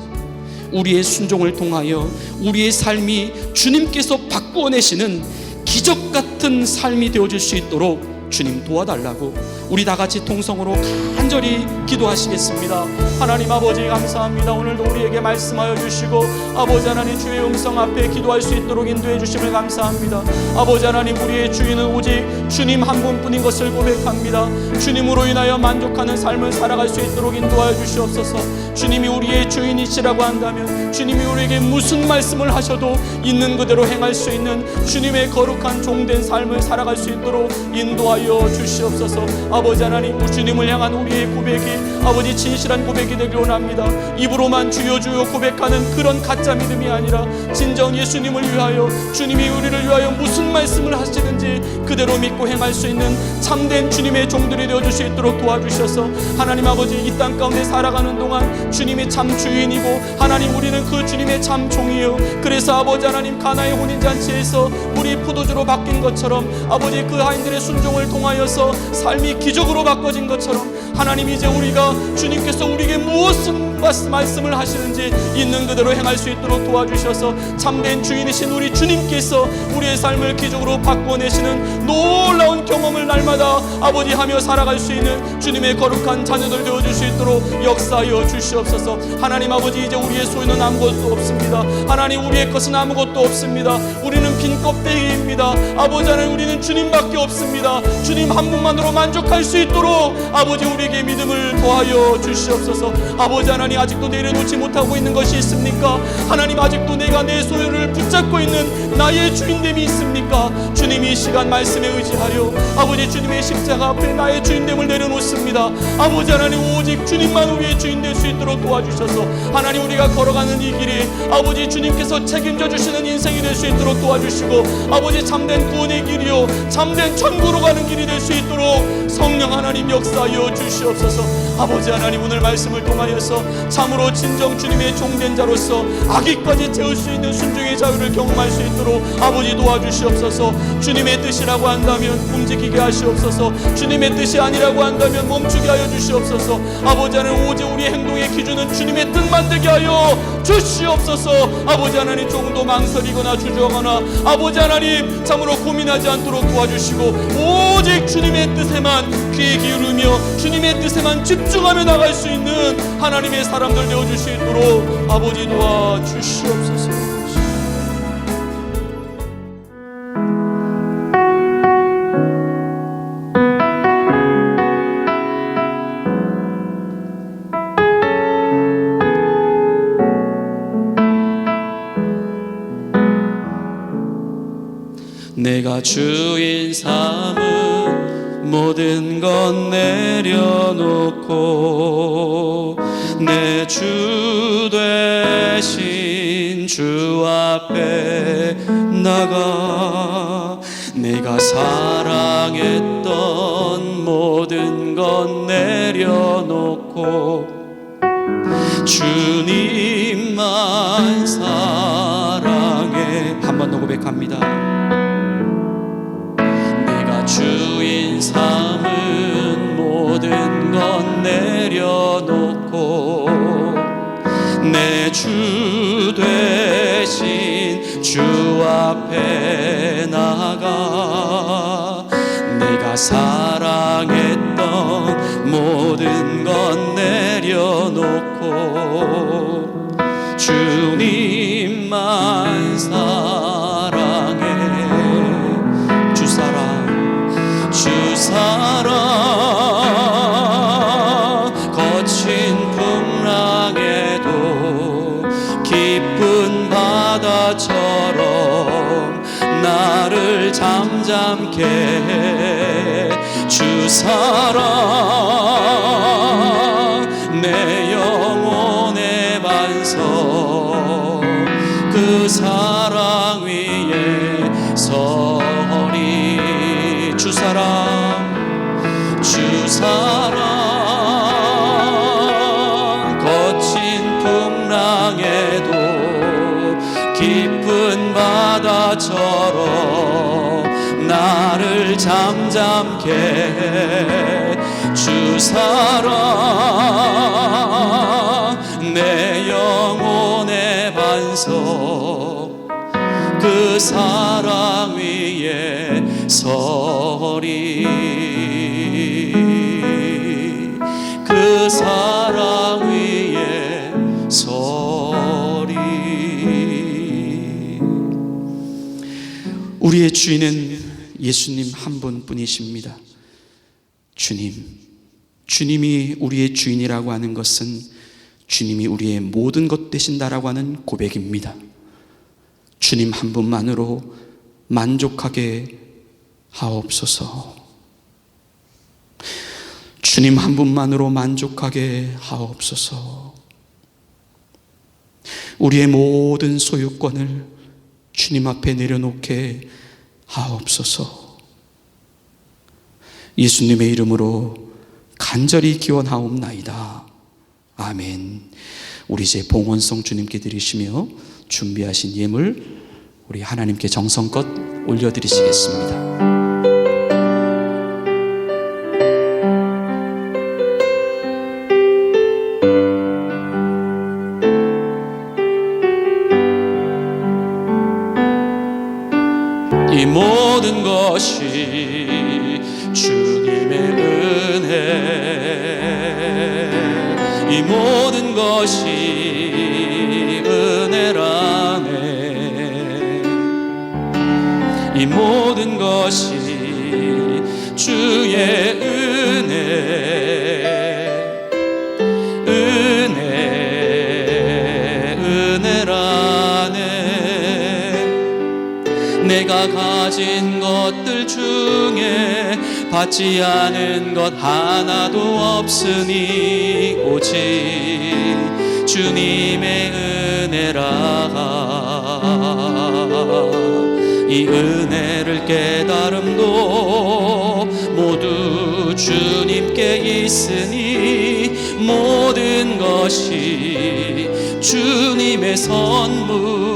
우리의 순종을 통하여 우리의 삶이 주님께서 바꾸어내시는 기적 같은 삶이 되어질 수 있도록 주님 도와달라고 우리 다 같이 통성으로 간절히 기도하시겠습니다. 하나님 아버지 감사합니다. 오늘도 우리에게 말씀하여 주시고 아버지 하나님 주의 음성 앞에 기도할 수 있도록 인도해 주심을 감사합니다. 아버지 하나님 우리의 주인은 오직 주님 한 분뿐인 것을 고백합니다. 주님으로 인하여 만족하는 삶을 살아갈 수 있도록 인도하여 주시옵소서. 주님이 우리의 주인이시라고 한다면 주님이 우리에게 무슨 말씀을 하셔도 있는 그대로 행할 수 있는 주님의 거룩한 종된 삶을 살아갈 수 있도록 인도하여 주시옵소서. 아버지 하나님 주님을 향한 우리의 고백이 아버지 진실한 고백이 되길 원합니다. 입으로만 주여 주여 고백하는 그런 가짜 믿음이 아니라 진정 예수님을 위하여 주님이 우리를 위하여 무슨 말씀을 하시든지 그대로 믿고 행할 수 있는 참된 주님의 종들이 되어줄 수 있도록 도와주셔서 하나님 아버지 이 땅 가운데 살아가는 동안 주님이 참 주인이고 하나님 우리는 그 주님의 참 종이요. 그래서 아버지 하나님 가나의 혼인잔치에서 물이 포도주로 바뀐 것처럼 아버지 그 하인들의 순종을 통하여서 삶이 기적으로 바꿔진 것처럼 하나님 이제 우리가 주님께서 우리에게 무엇을 말씀을 하시는지 있는 그대로 행할 수 있도록 도와주셔서 참된 주인이신 우리 주님께서 우리의 삶을 기적으로 바꿔내시는 놀라운 경험을 날마다 아버지 하며 살아갈 수 있는 주님의 거룩한 자녀들 되어줄 수 있도록 역사하여 주시옵소서. 하나님 아버지 이제 우리의 소유는 아무것도 없습니다. 하나님 우리의 것은 아무것도 없습니다. 우리는 빈 껍데기입니다. 아버지 하나님 우리는 주님밖에 없습니다. 주님 한 분만으로 만족할 수 있도록 아버지 우리에게 믿음을 더하여 주시옵소서. 아버지 하나님 아직도 내려놓지 못하고 있는 것이 있습니까? 하나님 아직도 내가 내 소유를 붙잡고 있는 나의 주인됨이 있습니까? 주님 이 시간 말씀에 의지하여 아버지 주님의 십자가 앞에 나의 주인됨을 내려놓습니다. 아버지 하나님 오직 주님만 우리의 주인 될 수 있도록 도와주셔서 하나님 우리가 걸어가는 이 길이 아버지 주님께서 책임져 주시는 인생이 될 수 있도록 도와주시고 아버지 참된 구원의 길이요 참된 천국으로 가는 길이 될 수 있도록 성령 하나님 역사하여 주시옵소서. 아버지 하나님 오늘 말씀을 통하여서 참으로 진정 주님의 종된 자로서 악의까지 채울 수 있는 순종의 자유를 경험할 수 있도록 아버지 도와주시옵소서. 주님의 뜻이라고 한다면 움직이게 하시옵소서. 주님의 뜻이 아니라고 한다면 멈추게 하여 주시옵소서. 아버지 하나님 오직 우리의 행동의 기준은 주님의 뜻만 되게 하여 주시옵소서. 아버지 하나님 조금도 망설이거나 주저하거나 아버지 하나님 참으로 고민하지 않도록 도와주시고 오직 주님의 뜻에만 귀에 기울이며 주님의 뜻에만 집중하며 나갈 수 있는 하나님의 사람들 되어줄 수 있도록 아버지 도와주시옵소서. 내가 주인 삼은 모든 것 내려놓고 내 주 되신 주 앞에 나가 내가 사랑했던 모든 것 내려놓고 주님만 한 번 더 고백합니다. 내가 주인 삼은 모든 것 내려놓고 내 주 되신 주 앞에 나가 내가 사랑했던 모든 것 내려놓고 주님만 사랑해. 주 사랑, 주 사랑 거친 풍랑에도 깊은 바다처럼 나를 잠잠케 해. 주 사랑 내 영혼의 반석 그 사랑 위에 서리. 주 사랑, 주 사랑 거친 풍랑에도 깊은 바다처럼 나를 잠잠케 해. 주 사랑 내 영혼의 반석 그 사랑 위에 서리. 그 사랑 위에 서리. 우리의 주인은 예수님 한 분뿐이십니다. 주님이 우리의 주인이라고 하는 것은 주님이 우리의 모든 것 되신다라고 하는 고백입니다. 주님 한 분만으로 만족하게 하옵소서. 주님 한 분만으로 만족하게 하옵소서. 우리의 모든 소유권을 주님 앞에 내려놓게 하옵소서. 예수님의 이름으로 간절히 기원하옵나이다. 아멘. 우리 이제 봉헌송 주님께 드리시며 준비하신 예물 우리 하나님께 정성껏 올려드리시겠습니다. 이 모든 것이 주님의 은혜, 이 모든 것이 은혜라네. 이 모든 것이 주의 은혜라네. 내가 가진 것들 중에 받지 않은 것 하나도 없으니 오직 주님의 은혜라. 이 은혜를 깨달음도 모두 주님께 있으니 모든 것이 주님의 선물.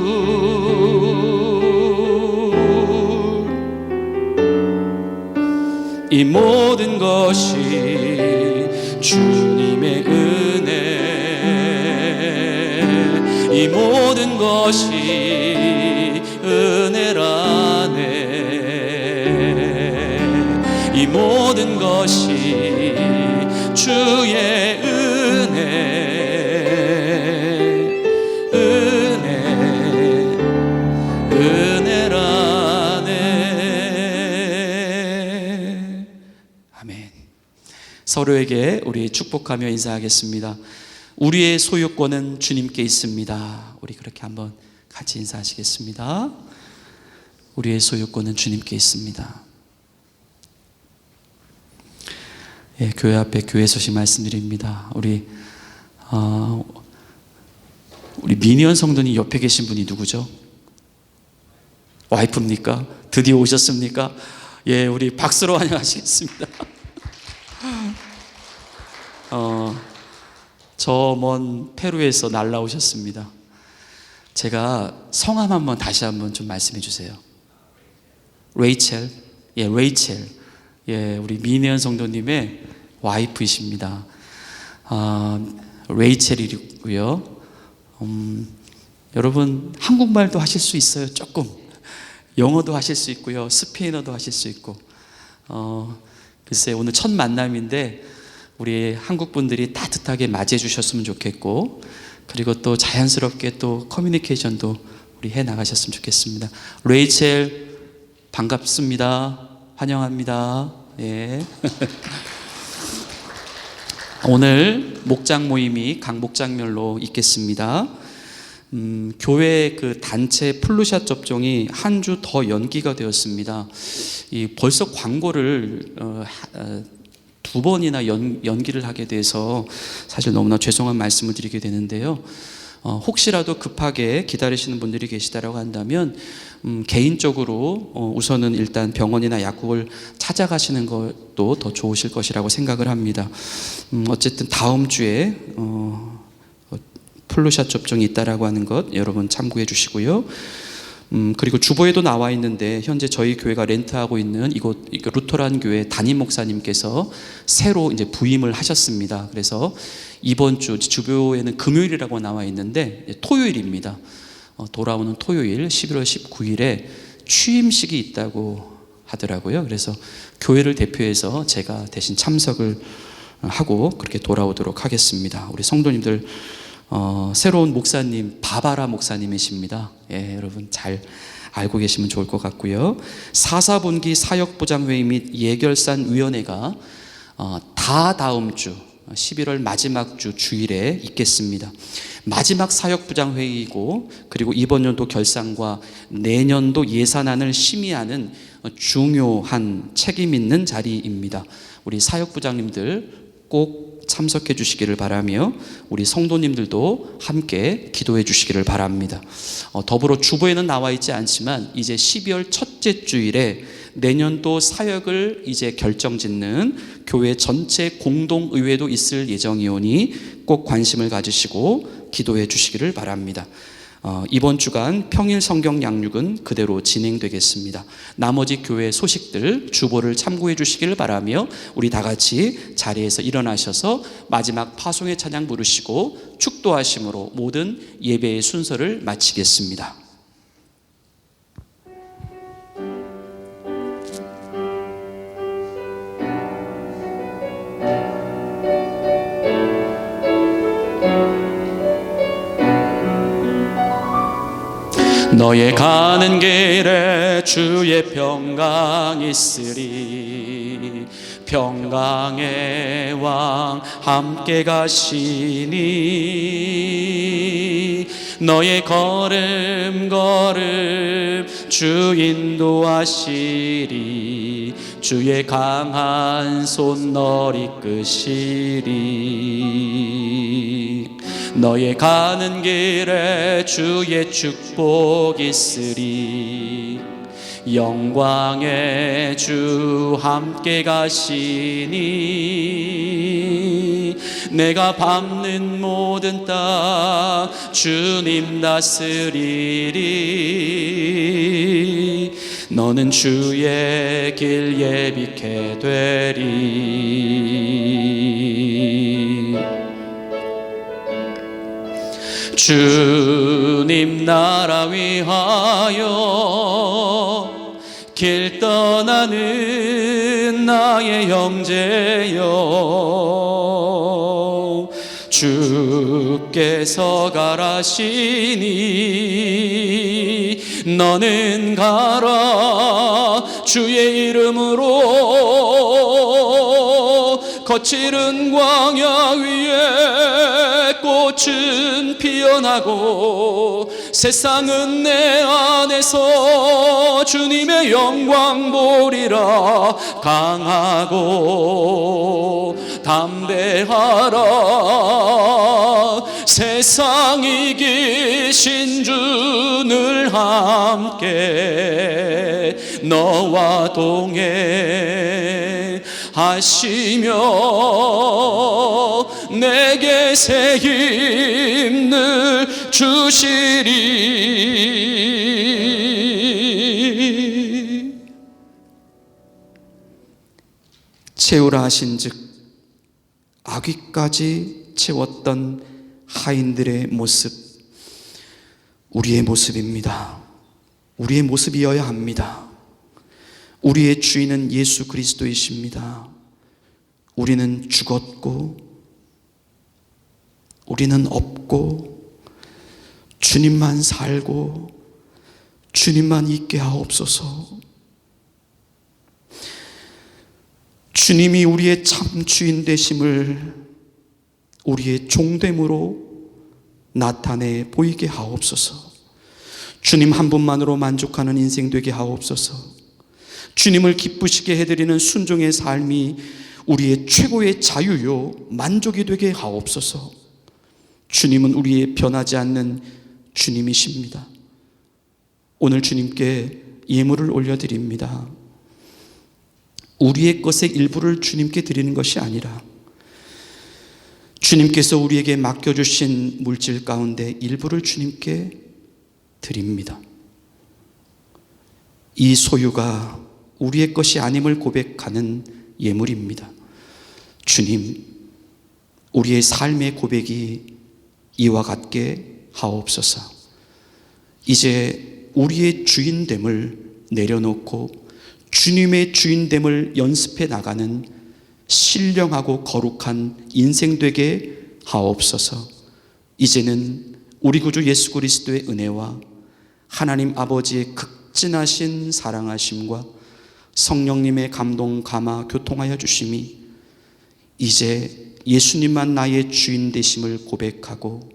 이 모든 것이 주님의 은혜, 이 모든 것이 은혜라네. 이 모든 것이 주의 은혜라네. 아멘. 서로에게 우리 축복하며 인사하겠습니다. 우리의 소유권은 주님께 있습니다. 우리 그렇게 한번 같이 인사하시겠습니다. 우리의 소유권은 주님께 있습니다. 예, 교회 앞에 교회 소식 말씀드립니다. 우리 미니언 성도님 옆에 계신 분이 누구죠? 와이프입니까? 드디어 오셨습니까? 예, 우리 박수로 환영하시겠습니다. 저 먼 페루에서 날라오셨습니다. 제가 성함 한번 다시 한번 좀 말씀해 주세요. 레이첼. 예, 레이첼. 예, 우리 민혜연 성도님의 와이프이십니다. 레이첼이고요. 여러분 한국말도 하실 수 있어요. 조금. 영어도 하실 수 있고요. 스페인어도 하실 수 있고. 글쎄 오늘 첫 만남인데 우리 한국 분들이 따뜻하게 맞이해 주셨으면 좋겠고, 그리고 또 자연스럽게 또 커뮤니케이션도 우리 해 나가셨으면 좋겠습니다. 레이첼 반갑습니다. 환영합니다. 예. 오늘 목장 모임이 각 목장별로 있겠습니다. 교회 그 단체 플루샷 접종이 한 주 더 연기가 되었습니다. 벌써 광고를 2번이나 연기를 하게 돼서 사실 너무나 죄송한 말씀을 드리게 되는데요. 혹시라도 급하게 기다리시는 분들이 계시다라고 한다면 개인적으로 우선은 일단 병원이나 약국을 찾아가시는 것도 더 좋으실 것이라고 생각을 합니다. 어쨌든 다음 주에 플루샷 접종이 있다라고 하는 것 여러분 참고해 주시고요. 그리고 주보에도 나와 있는데 현재 저희 교회가 렌트하고 있는 이곳 루터란 교회 담임 목사님께서 새로 이제 부임을 하셨습니다. 그래서 이번 주 주보에는 금요일이라고 나와 있는데 토요일입니다. 돌아오는 토요일 11월 19일에 취임식이 있다고 하더라고요. 그래서 교회를 대표해서 제가 대신 참석을 하고 그렇게 돌아오도록 하겠습니다. 우리 성도님들 새로운 목사님 바바라 목사님이십니다. 예, 여러분 잘 알고 계시면 좋을 것 같고요. 사사분기 사역부장회의 및 예결산위원회가 다 다음 주 11월 마지막 주 주일에 있겠습니다. 마지막 사역부장회의이고, 그리고 이번 연도 결산과 내년도 예산안을 심의하는 중요한 책임 있는 자리입니다. 우리 사역부장님들 꼭 참석해 주시기를 바라며 우리 성도님들도 함께 기도해 주시기를 바랍니다. 더불어 주보에는 나와 있지 않지만 이제 12월 첫째 주일에 내년도 사역을 이제 결정짓는 교회 전체 공동의회도 있을 예정이오니 꼭 관심을 가지시고 기도해 주시기를 바랍니다. 이번 주간 평일 성경 양육은 그대로 진행되겠습니다. 나머지 교회 소식들 주보를 참고해 주시길 바라며 우리 다 같이 자리에서 일어나셔서 마지막 파송의 찬양 부르시고 축도하심으로 모든 예배의 순서를 마치겠습니다. 너의 가는 길에 주의 평강 있으리. 평강의 왕 함께 가시니 너의 걸음 주 인도하시리. 주의 강한 손 널 이끄시리. 너의 가는 길에 주의 축복 있으리. 영광의 주 함께 가시니 내가 밟는 모든 땅 주님 다스리리. 너는 주의 길 예비케 되리. 주님 나라 위하여 길 떠나는 나의 형제여, 주께서 가라시니 너는 가라. 주의 이름으로 거칠은 광야 위에 꽃은 피어나고 세상은 내 안에서 주님의 영광 보리라. 강하고 담대하라. 세상 이기신 주 늘 함께 너와 동행 하시며 내게 새 힘 늘 주시리. 채우라 하신즉 아귀까지 채웠던 하인들의 모습, 우리의 모습입니다. 우리의 모습이어야 합니다. 우리의 주인은 예수 그리스도이십니다. 우리는 죽었고 우리는 없고 주님만 살고 주님만 있게 하옵소서. 주님이 우리의 참 주인 되심을 우리의 종됨으로 나타내 보이게 하옵소서. 주님 한 분만으로 만족하는 인생 되게 하옵소서. 주님을 기쁘시게 해드리는 순종의 삶이 우리의 최고의 자유요 만족이 되게 하옵소서. 주님은 우리의 변하지 않는 주님이십니다. 오늘 주님께 예물을 올려드립니다. 우리의 것의 일부를 주님께 드리는 것이 아니라 주님께서 우리에게 맡겨주신 물질 가운데 일부를 주님께 드립니다. 이 소유가 우리의 것이 아님을 고백하는 예물입니다. 주님, 우리의 삶의 고백이 이와 같게 하옵소서. 이제 우리의 주인됨을 내려놓고 주님의 주인됨을 연습해 나가는 신령하고 거룩한 인생 되게 하옵소서. 이제는 우리 구주 예수 그리스도의 은혜와 하나님 아버지의 극진하신 사랑하심과 성령님의 감동, 감화, 교통하여 주심이 이제 예수님만 나의 주인 되심을 고백하고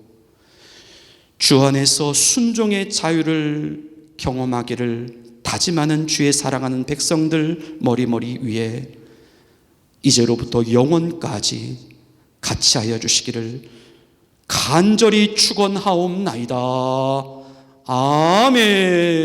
주 안에서 순종의 자유를 경험하기를 다짐하는 주의 사랑하는 백성들 머리머리 위에 이제로부터 영원까지 같이 하여 주시기를 간절히 축원하옵나이다. 아멘.